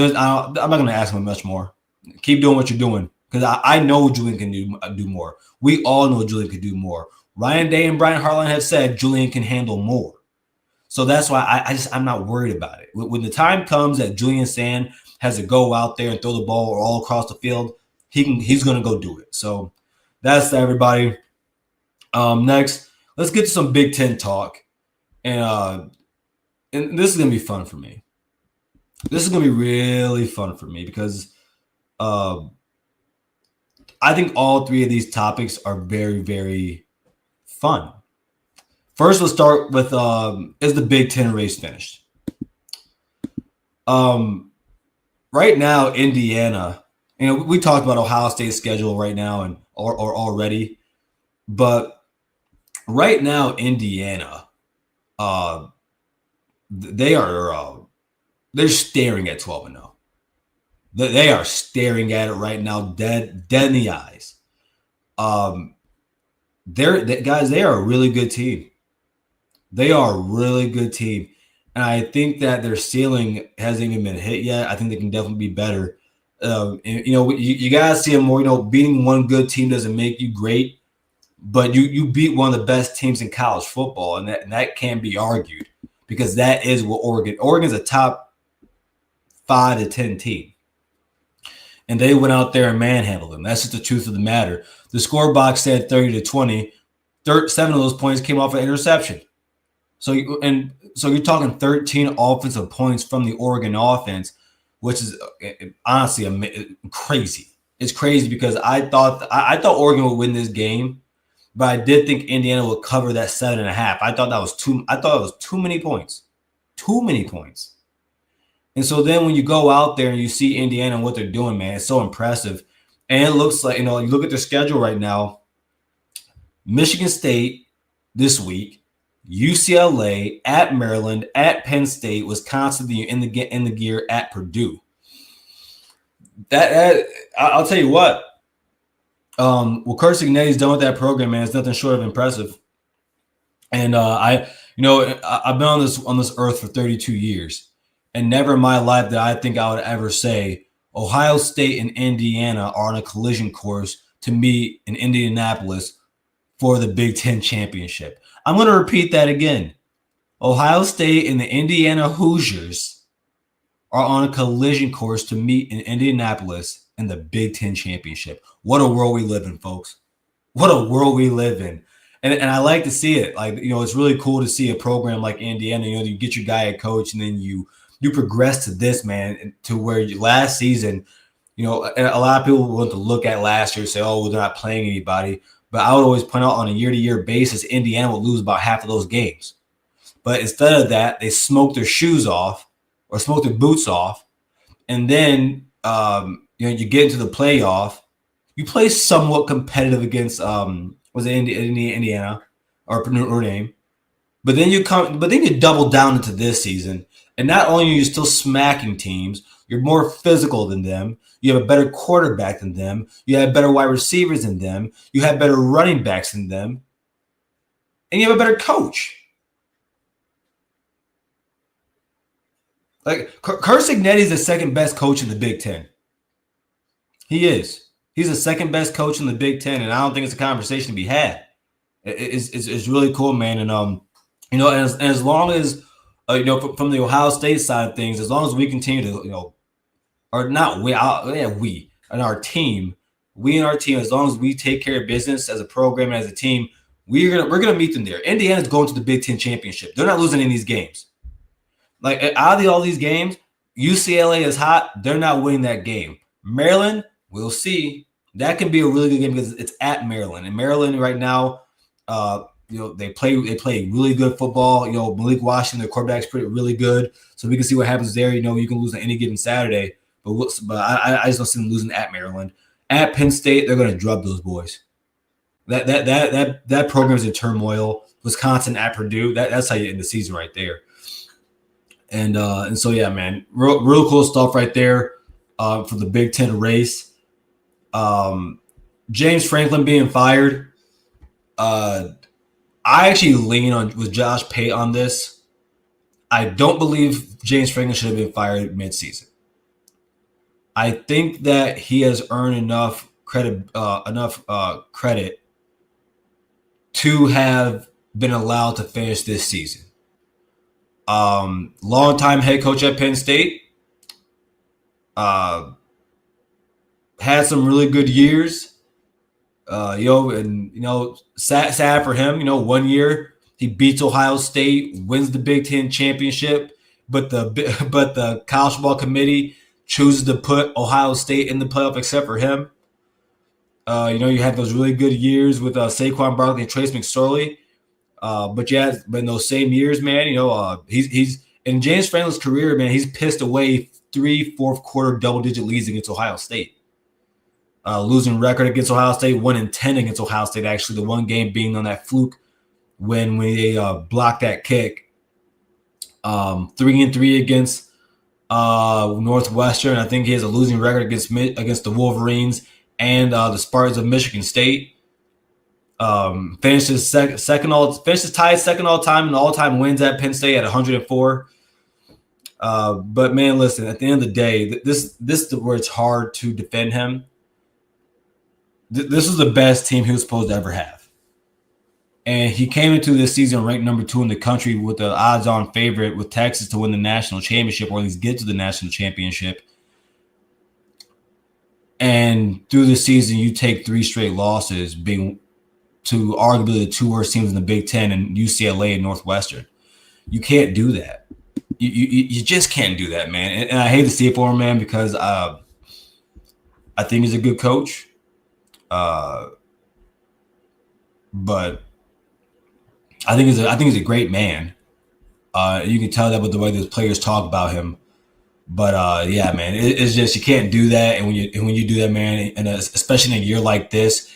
not going to ask him much more. Keep doing what you're doing because I know Julian can do more. We all know Julian can do more. Ryan Day and Brian Hartline have said Julian can handle more. So that's why I'm not worried about it. When the time comes that Julian Sand has to go out there and throw the ball all across the field, he's going to go do it. So that's everybody. Next, let's get to some Big Ten talk. And this is going to be fun for me. This is going to be really fun for me because I think all 3 of these topics are very, very fun. First, let's start with is the Big Ten race finished? Right now, Indiana, we talked about Ohio State's schedule right now or already, but right now, Indiana, they're staring at 12-0. They are staring at it right now, dead in the eyes. They are a really good team. They are a really good team, and I think that their ceiling hasn't even been hit yet. I think they can definitely be better. You gotta see them more. Beating one good team doesn't make you great, but you beat one of the best teams in college football, and that can be argued. Because that is what Oregon's a top 5 to 10 team. And they went out there and manhandled them. That's just the truth of the matter. The score box said 30-20. 7 of those points came off an interception. So you're talking 13 offensive points from the Oregon offense, which is honestly crazy. It's crazy because I thought Oregon would win this game. But I did think Indiana would cover that 7.5. I thought that was too many points. Too many points. And so then when you go out there and you see Indiana and what they're doing, man, it's so impressive. And it looks like, you look at their schedule right now. Michigan State this week, UCLA, at Maryland, at Penn State, Wisconsin in the gear at Purdue. That I'll tell you what. What Kurt Signetti's done with that program, man, is nothing short of impressive. And I've been on this earth for 32 years, and never in my life did I think I would ever say Ohio State and Indiana are on a collision course to meet in Indianapolis for the Big Ten championship. I'm going to repeat that again. Ohio State and the Indiana Hoosiers are on a collision course to meet in Indianapolis in the Big Ten championship. What a world we live in, folks. What a world we live in. and I like to see it. Like, it's really cool to see a program like Indiana. You get your guy a coach, and then you progress to this, man, to where last season, and a lot of people want to look at last year and say, oh, well, they're not playing anybody. But I would always point out on a year-to-year basis, Indiana would lose about half of those games. But instead of that, they smoked their shoes off or smoked their boots off, and then you get into the playoff. You play somewhat competitive against was it Indiana or Notre Dame, but then you double down into this season, and not only are you still smacking teams, you're more physical than them. You have a better quarterback than them. You have better wide receivers than them. You have better running backs than them, and you have a better coach. Like Curt Cignetti is the second best coach in the Big Ten. He is. He's the second best coach in the Big Ten, and I don't think it's a conversation to be had. It's really cool, man. And as long as from the Ohio State side of things, as long as we continue to or not we and our team, as long as we take care of business as a program and as a team, we're gonna meet them there. Indiana's going to the Big Ten championship. They're not losing any of these games. Like out of all these games, UCLA is hot. They're not winning that game. Maryland, we'll see. That can be a really good game because it's at Maryland. And Maryland right now, they play really good football. Malik Washington, their quarterback's really good. So we can see what happens there. You can lose on any given Saturday. But I just don't see them losing at Maryland. At Penn State, they're going to drub those boys. That program is in turmoil. Wisconsin at Purdue, that's how you end the season right there. And so yeah, man, real cool stuff right there for the Big Ten race. James Franklin being fired. I actually lean with Josh Pate on this. I don't believe James Franklin should have been fired mid-season. I think that he has earned enough credit to have been allowed to finish this season. Longtime head coach at Penn State. Had some really good years. Sad for him. 1 year he beats Ohio State, wins the Big Ten championship, but the college football committee chooses to put Ohio State in the playoff except for him. You had those really good years with Saquon Barkley and Trace McSorley. But in those same years, man, he's in James Franklin's career, man, he's pissed away 3 fourth-quarter double-digit leads against Ohio State. Losing record against Ohio State, 1-10 against Ohio State, actually, the one game being on that fluke when they blocked that kick. 3-3 against Northwestern. I think he has a losing record against the Wolverines and the Spartans of Michigan State. Finishes tied second all time in all-time wins at Penn State at 104. But man, listen, at the end of the day, this is where it's hard to defend him. This was the best team he was supposed to ever have. And he came into this season ranked number 2 in the country with the odds-on favorite with Texas to win the national championship or at least get to the national championship. And through the season, you take 3 straight losses, being to arguably the 2 worst teams in the Big Ten and UCLA and Northwestern. You can't do that. You just can't do that, man. And I hate to see it for him, man, because I think he's a good coach. But I think he's a great man. You can tell that with the way those players talk about him. But yeah, man, it's just you can't do that. And when you do that, man, and especially in a year like this,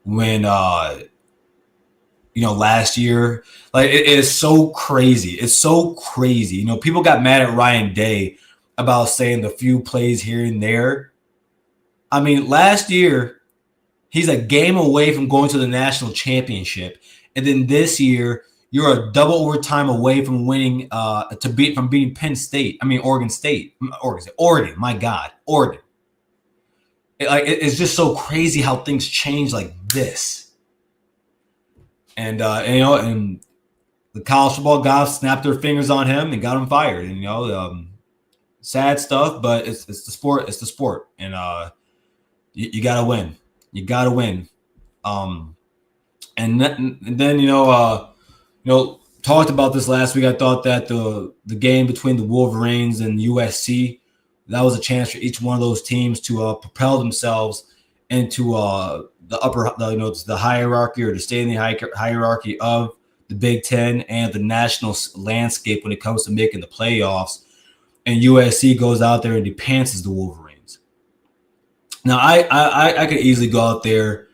when last year, like it is so crazy. It's so crazy. People got mad at Ryan Day about saying the few plays here and there. I mean, last year he's a game away from going to the national championship, and then this year you're a double overtime away from winning from beating Penn State. I mean, Oregon State. Oregon. My God, Oregon. It's just so crazy how things change like this. And and the college football guys snapped their fingers on him and got him fired. And sad stuff, but it's the sport. It's the sport, and you gotta win. You gotta win. And then talked about this last week. I thought that the game between the Wolverines and USC, that was a chance for each one of those teams to propel themselves into the hierarchy or to stay in the hierarchy of the Big Ten and the national landscape when it comes to making the playoffs. And USC goes out there and depants the Wolverines. Now, I could easily go out there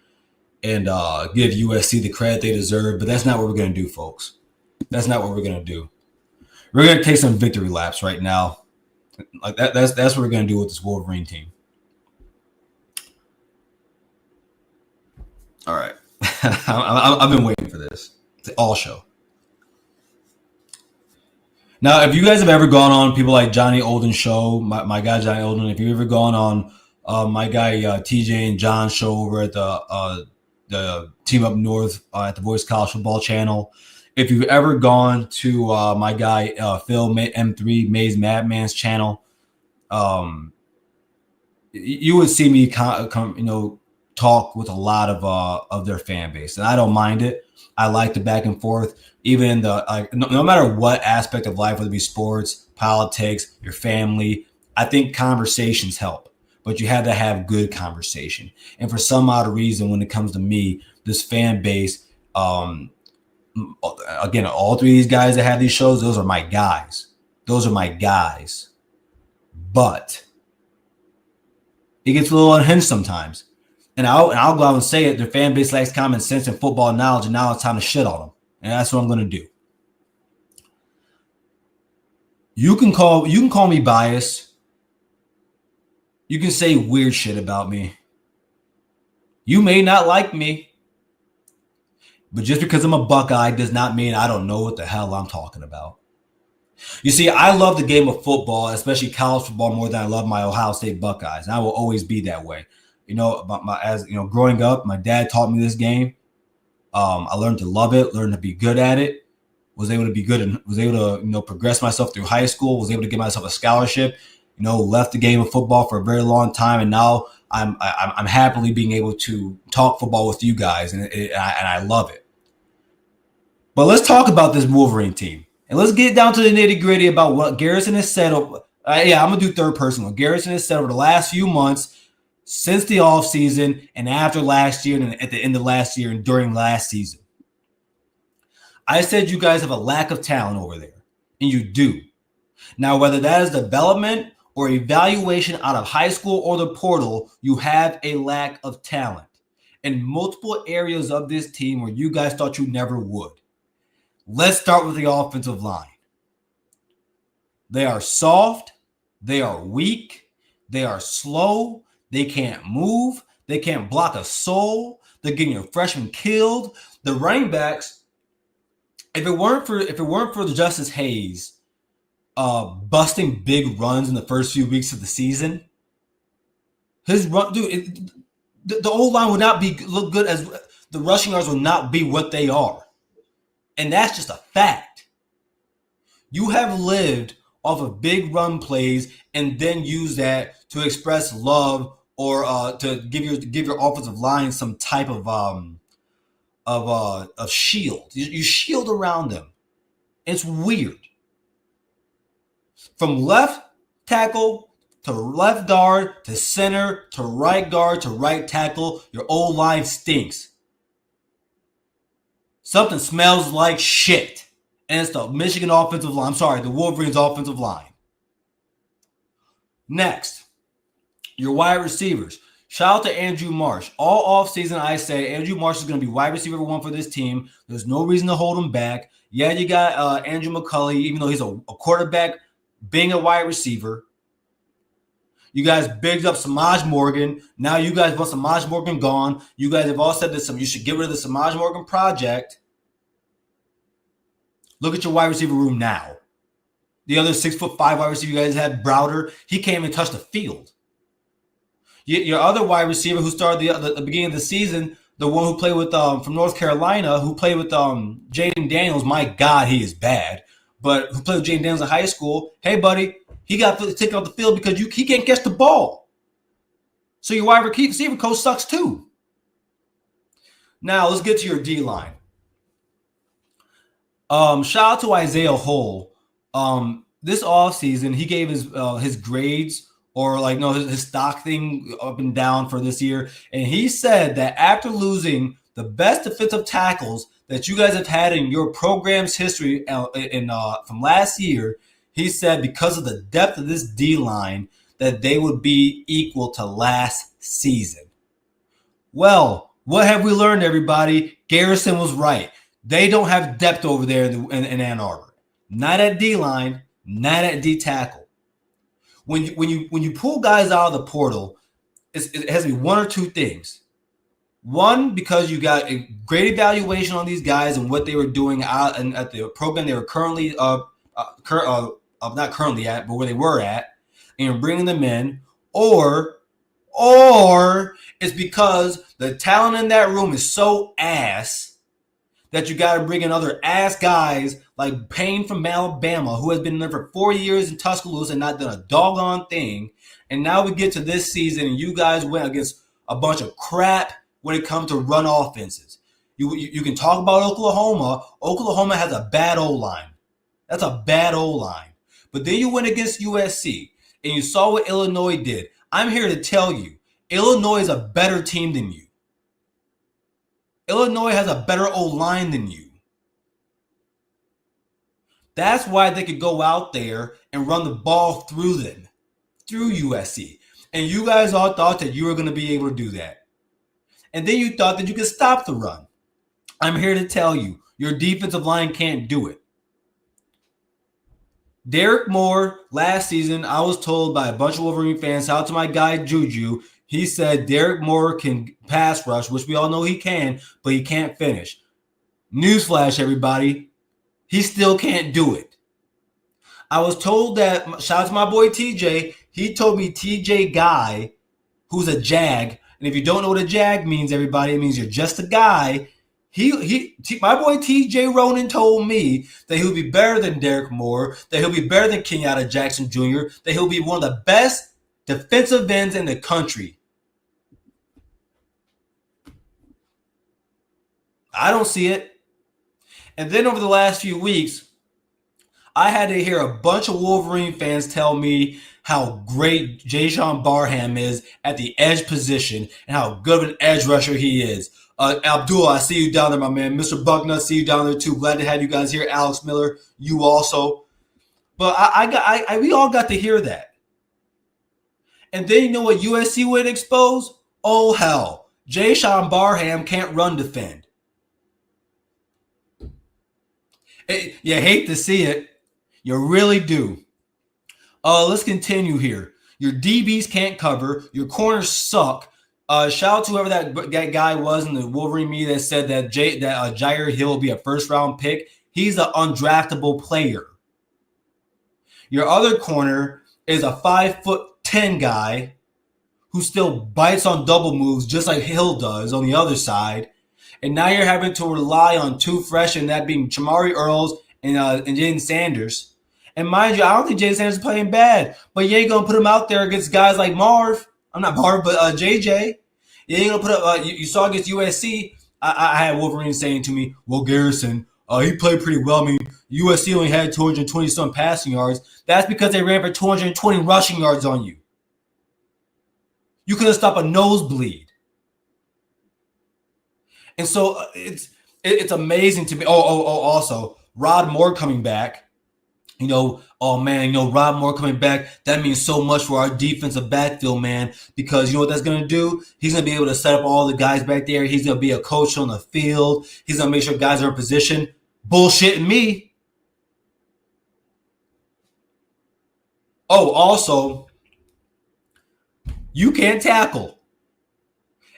and give USC the credit they deserve, but that's not what we're going to do, folks. That's not what we're going to do. We're going to take some victory laps right now. Like that's what we're going to do with this Wolverine team. All right. I've been waiting for this. It's all show. Now, if you guys have ever gone on people like Johnny Olden's show, my guy Johnny Olden, if you've ever gone on my guy TJ and John's show over at the Team Up North at the Voice College Football Channel, if you've ever gone to my guy Phil M3 Maze Madman's channel, you would see me talk with a lot of their fan base, and I don't mind it. I like the back and forth, even no matter what aspect of life, whether it be sports, politics, your family. I think conversations help, but you have to have good conversation. And for some odd reason, when it comes to me, this fan base, again, all three of these guys that have these shows, those are my guys. Those are my guys. But it gets a little unhinged sometimes. And I'll go out and say it. Their fan base lacks common sense and football knowledge, and now it's time to shit on them. And that's what I'm going to do. You can call me biased. You can say weird shit about me. You may not like me. But just because I'm a Buckeye does not mean I don't know what the hell I'm talking about. You see, I love the game of football, especially college football, more than I love my Ohio State Buckeyes. And I will always be that way. Growing up, my dad taught me this game. I learned to love it, learned to be good at it, was able to be good and was able to, progress myself through high school, was able to get myself a scholarship, left the game of football for a very long time. And now I'm happily being able to talk football with you guys. And I love it. But let's talk about this Wolverine team. And let's get down to the nitty gritty about what Garrison has said. I'm going to do third person. What Garrison has said over the last few months, since the offseason and after last year and at the end of last year and during last season. I said you guys have a lack of talent over there, and you do. Now, whether that is development or evaluation out of high school or the portal, you have a lack of talent in multiple areas of this team where you guys thought you never would. Let's start with the offensive line. They are soft. They are weak. They are slow. They can't move. They can't block a soul. They're getting your freshmen killed. The running backs, if it weren't for the Justice Hayes busting big runs in the first few weeks of the season, his run, dude, the old line would not look good, as the rushing yards would not be what they are, and that's just a fact. You have lived off of big run plays and then use that to express love or to give your offensive line some type of shield. You shield around them. It's weird. From left tackle to left guard to center to right guard to right tackle, your old line stinks. Something smells like shit. And it's the Michigan offensive line. I'm sorry, the Wolverines offensive line. Next, your wide receivers. Shout out to Andrew Marsh. All offseason, I say Andrew Marsh is going to be wide receiver one for this team. There's no reason to hold him back. Yeah, you got Andrew McCulley, even though he's a quarterback, being a wide receiver. You guys bigged up Samaj Morgan. Now you guys want Samaj Morgan gone. You guys have all said that you should get rid of the Samaj Morgan project. Look at your wide receiver room now. The other 6'5" wide receiver you guys had, Browder, he can't even touch the field. Your other wide receiver who started the beginning of the season, the one who played with from North Carolina, who played with Jaden Daniels, my God, he is bad. But who played with Jaden Daniels in high school, hey, buddy, he got taken off the field because he can't catch the ball. So your wide receiver coach sucks too. Now let's get to your D line. Shout out to Isaiah Hole. This offseason, he gave his grades or like no his stock thing up and down for this year, and he said that after losing the best defensive tackles that you guys have had in your program's history from last year, he said because of the depth of this D line that they would be equal to last season. Well, what have we learned, everybody? Garrison was right. They don't have depth over there in Ann Arbor. Not at D line, not at D tackle. When you pull guys out of the portal, it has to be one or two things. One, because you got a great evaluation on these guys and what they were doing out and at the program they were currently not currently at, but where they were at, and you're bringing them in, or it's because the talent in that room is so ass that you got to bring in other ass guys like Payne from Alabama, who has been there for 4 years in Tuscaloosa and not done a doggone thing. And now we get to this season, and you guys went against a bunch of crap when it comes to run offenses. You can talk about Oklahoma. Oklahoma has a bad O-line. That's a bad O-line. But then you went against USC, and you saw what Illinois did. I'm here to tell you, Illinois is a better team than you. Illinois has a better O-line than you. That's why they could go out there and run the ball through them, through USC. And you guys all thought that you were going to be able to do that. And then you thought that you could stop the run. I'm here to tell you, your defensive line can't do it. Derek Moore, last season, I was told by a bunch of Wolverine fans, out to my guy Juju, he said Derek Moore can pass rush, which we all know he can, but he can't finish. Newsflash, everybody. He still can't do it. I was told that, shout out to my boy TJ, he told me TJ Guy, who's a Jag, and if you don't know what a Jag means, everybody, it means you're just a guy. My boy TJ Ronan told me that he'll be better than Derek Moore, that he'll be better than Kenyatta Jackson Jr., that he'll be one of the best defensive ends in the country. I don't see it. And then over the last few weeks, I had to hear a bunch of Wolverine fans tell me how great Jason Barham is at the edge position and how good of an edge rusher he is. Abdul, I see you down there, my man. Mr. Bucknut, see you down there too. Glad to have you guys here. Alex Miller, you also. But we all got to hear that. And then you know what USC would expose? Oh, hell. Jason Barham can't run defend. You hate to see it. You really do. Let's continue here. Your DBs can't cover. Your corners suck. Shout out to whoever that guy was in the Wolverine media that said that Jair Hill will be a first-round pick. He's an undraftable player. Your other corner is a 5'10" guy who still bites on double moves just like Hill does on the other side. And now you're having to rely on two freshmen, that being Chamari Earls and Jaden Sanders. And mind you, I don't think Jaden Sanders is playing bad, but you ain't going to put him out there against guys like Marv. I'm not Marv, but JJ. You ain't going to put up, you saw against USC, I had Wolverine saying to me, well, Garrison, he played pretty well. I mean, USC only had 220-some passing yards. That's because they ran for 220 rushing yards on you. You couldn't stop a nosebleed. And so it's amazing to me. Also, Rod Moore coming back. Rod Moore coming back, that means so much for our defensive backfield, man, because you know what that's going to do? He's going to be able to set up all the guys back there. He's going to be a coach on the field. He's going to make sure guys are in position. Bullshitting me. Oh, also, you can't tackle.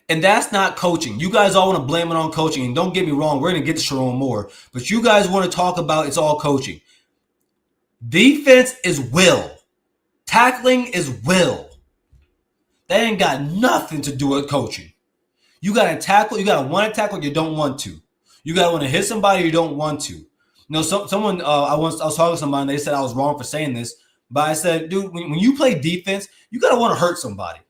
And that's not coaching. You guys all want to blame it on coaching. And don't get me wrong, we're going to get to Sharon Moore. But you guys want to talk about it's all coaching. Defense is will. Tackling is will. That ain't got nothing to do with coaching. You got to tackle. You got to want to tackle or you don't want to. You got to want to hit somebody or you don't want to. Someone, I was talking to somebody and they said I was wrong for saying this. But I said, dude, when you play defense, you got to want to hurt somebody.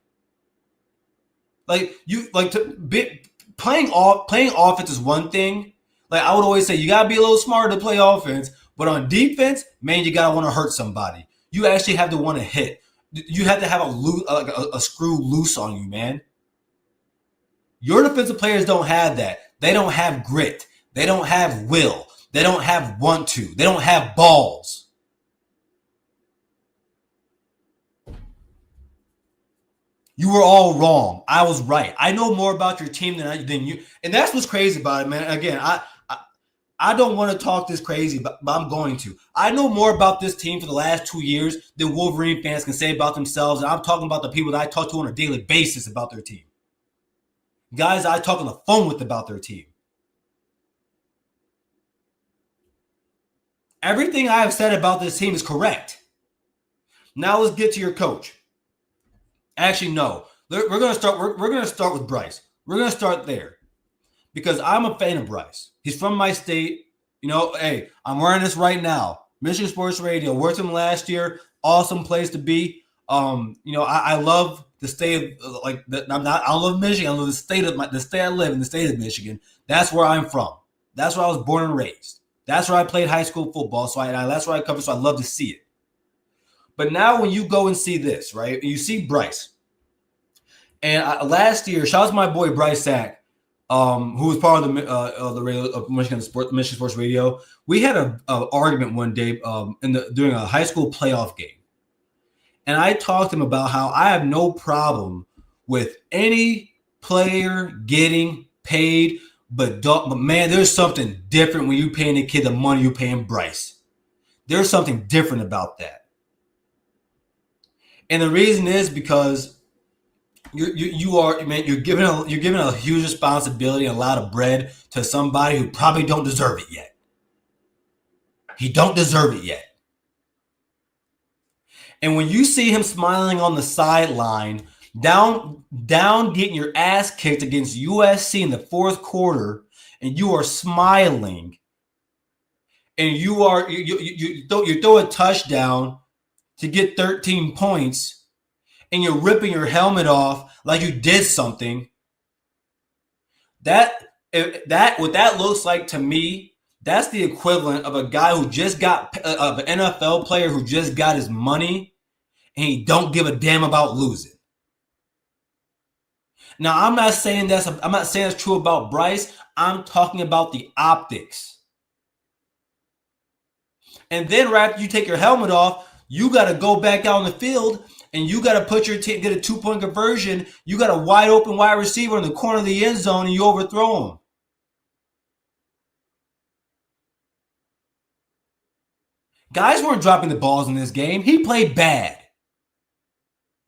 Put playing offense is one thing. Like I would always say, you gotta be a little smarter to play offense. But on defense, man, you gotta want to hurt somebody. You actually have to want to hit. You have to have a screw loose on you, man. Your defensive players don't have that. They don't have grit. They don't have will. They don't have want to. They don't have balls. You were all wrong. I was right. I know more about your team than you. And that's what's crazy about it, man. Again, I don't want to talk this crazy, but I'm going to. I know more about this team for the last 2 years than Wolverine fans can say about themselves. And I'm talking about the people that I talk to on a daily basis about their team. Guys I talk on the phone with about their team. Everything I have said about this team is correct. Now let's get to your coach. Actually, no. We're gonna start. We're gonna start with Bryce. We're gonna start there because I'm a fan of Bryce. He's from my state. You know, hey, I'm wearing this right now. Michigan Sports Radio. Worked with him last year. Awesome place to be. You know, I love the state of I don't love Michigan. I love the state I live in, the state of Michigan. That's where I'm from. That's where I was born and raised. That's where I played high school football. So that's where I come from. So I love to see it. But now when you go and see this, right, you see Bryce. And last year, shout out to my boy Bryce Sack, who was part of the radio of Michigan Sports Radio. We had an argument one day during a high school playoff game. And I talked to him about how I have no problem with any player getting paid, but man, there's something different when you paying a kid the money you're paying Bryce. There's something different about that. And the reason is because you're giving a huge responsibility and a lot of bread to somebody who probably don't deserve it yet. He don't deserve it yet. And when you see him smiling on the sideline, down getting your ass kicked against USC in the fourth quarter, and you are smiling, and you throw a touchdown to get 13 points, and you're ripping your helmet off like you did something. What that looks like to me, that's the equivalent of a guy who just got an NFL player who just got his money and he don't give a damn about losing. Now, I'm not saying that's true about Bryce. I'm talking about the optics. And then right after you take your helmet off, you got to go back out on the field and you got to put your team, get a 2-point conversion. You got a wide open wide receiver in the corner of the end zone and you overthrow him. Guys weren't dropping the balls in this game. He played bad.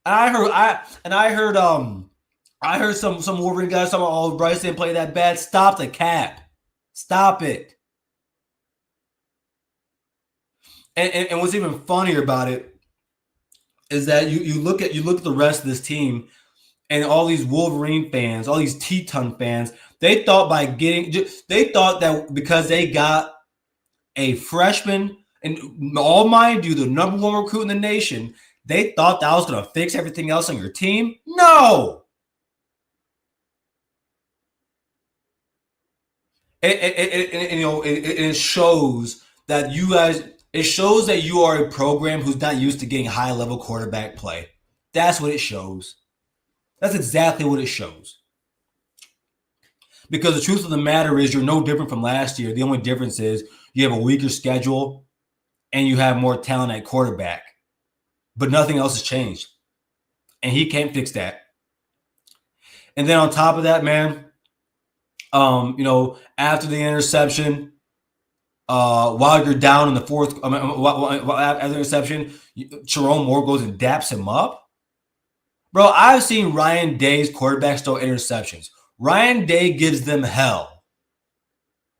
I heard some Wolverine guys talking about, oh, Bryce didn't play that bad. Stop the cap. Stop it. And what's even funnier about it is that you look at the rest of this team and all these Wolverine fans, all these Teton fans, they thought that because they got a freshman, and all mind you, the number one recruit in the nation, they thought that was going to fix everything else on your team. No. It shows that you guys. It shows that you are a program who's not used to getting high-level quarterback play. That's what it shows. That's exactly what it shows. Because the truth of the matter is you're no different from last year. The only difference is you have a weaker schedule and you have more talent at quarterback. But nothing else has changed. And he can't fix that. And then on top of that, man, after the interception, while you're down in the fourth, after the interception, Jerome Moore goes and daps him up. Bro, I've seen Ryan Day's quarterbacks throw interceptions. Ryan Day gives them hell.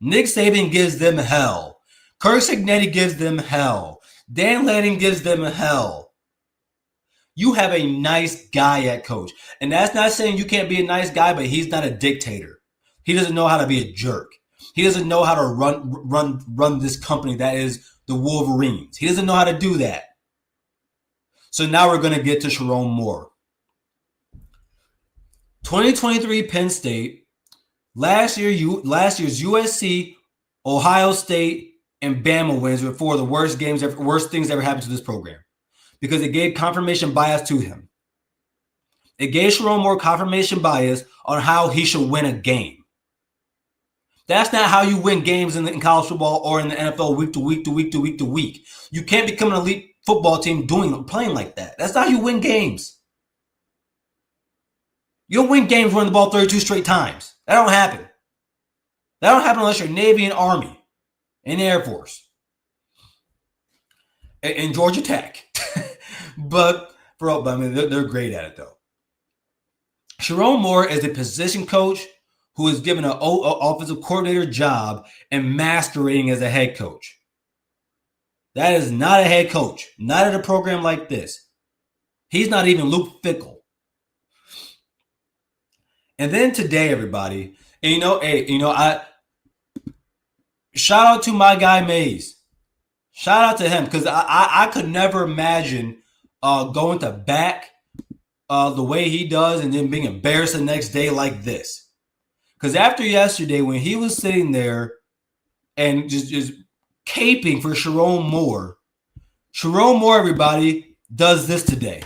Nick Saban gives them hell. Kirk Cignetti gives them hell. Dan Lanning gives them hell. You have a nice guy at coach. And that's not saying you can't be a nice guy, but he's not a dictator. He doesn't know how to be a jerk. He doesn't know how to run this company that is the Wolverines. He doesn't know how to do that. So now we're going to get to Jerome Moore. 2023 Penn State Last year's USC, Ohio State, and Bama wins were four of the worst things ever happened to this program because it gave confirmation bias to him. It gave Sherrone Moore confirmation bias on how he should win a game. That's not how you win games in college football or in the NFL week to week to week to week to week. You can't become an elite football team playing like that. That's not how you win games. You don't win games running the ball 32 straight times. That don't happen. That don't happen unless you're Navy and Army and Air Force and Georgia Tech. but I mean, they're great at it though. Sherrone Moore is a position coach who is given an offensive coordinator job and masquerading as a head coach. That is not a head coach, not at a program like this. He's not even Luke Fickell. And then today, everybody, and I shout out to my guy Mays. Shout out to him because I could never imagine going to back the way he does and then being embarrassed the next day like this. Because after yesterday, when he was sitting there and just caping for Sherrone Moore, everybody, does this today.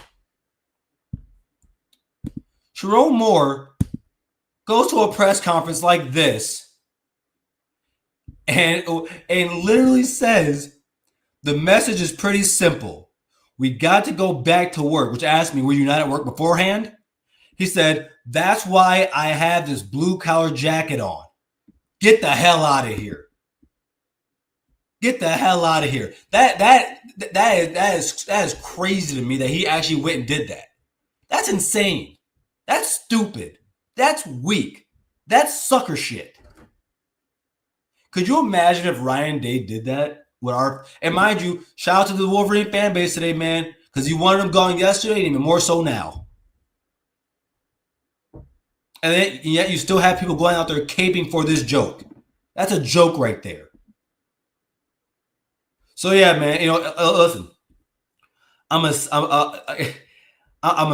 Sherrone Moore goes to a press conference like this and literally says, the message is pretty simple. We got to go back to work, which asked me, were you not at work beforehand? He said, that's why I have this blue collar jacket on. Get the hell out of here. Get the hell out of here. That is crazy to me that he actually went and did that. That's insane. That's stupid. That's weak. That's sucker shit. Could you imagine if Ryan Day did that with and mind you, shout out to the Wolverine fan base today, man, because he wanted him gone yesterday and even more so now. And yet you still have people going out there caping for this joke. That's a joke right there. So yeah, man, listen. I'm gonna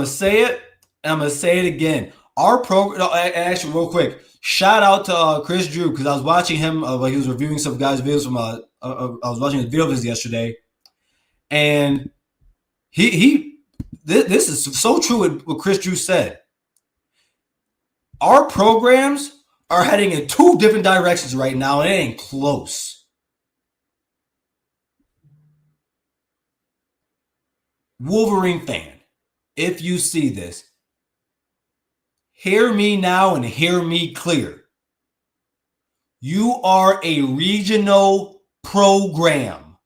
say it, and I'm gonna say it again. Our program, actually, real quick, shout out to Chris Drew because I was watching him, like he was reviewing some guys' videos from. I was watching his video of his yesterday, and this is so true what Chris Drew said. Our programs are heading in two different directions right now, and it ain't close. Wolverine fan, if you see this, hear me now and hear me clear. You are a regional program.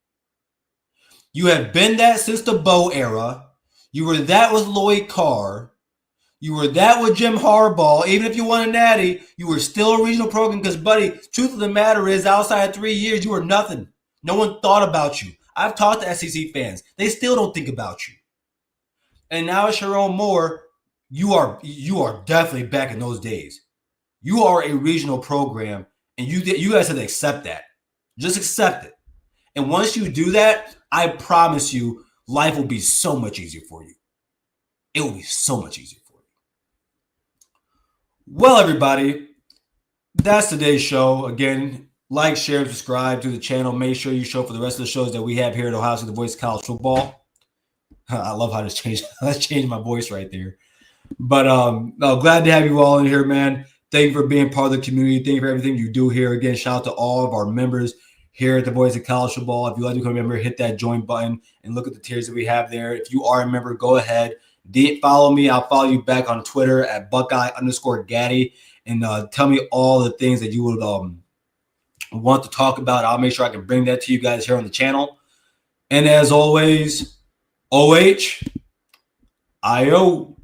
You have been that since the Bo era. You were that with Lloyd Carr. You were that with Jim Harbaugh. Even if you won a natty, you were still a regional program because, buddy, truth of the matter is outside of 3 years, you were nothing. No one thought about you. I've talked to SEC fans. They still don't think about you. And now it's Sherrone Moore. You are definitely back in those days. You are a regional program, and you guys have to accept that. Just accept it. And once you do that, I promise you, life will be so much easier for you. It will be so much easier for you. Well, everybody, that's today's show. Again, like, share, and subscribe to the channel. Make sure you show for the rest of the shows that we have here at Ohio State, the voice of college football. I love how this changed. Let's change my voice right there. But glad to have you all in here, man. Thank you for being part of the community. Thank you for everything you do here. Again, shout out to all of our members here at the Voice of College Football. If you'd like to become a member, hit that join button and look at the tiers that we have there. If you are a member, go ahead. Follow me. I'll follow you back on Twitter at Buckeye_Gaddy and tell me all the things that you would want to talk about. I'll make sure I can bring that to you guys here on the channel. And as always, OH, IO.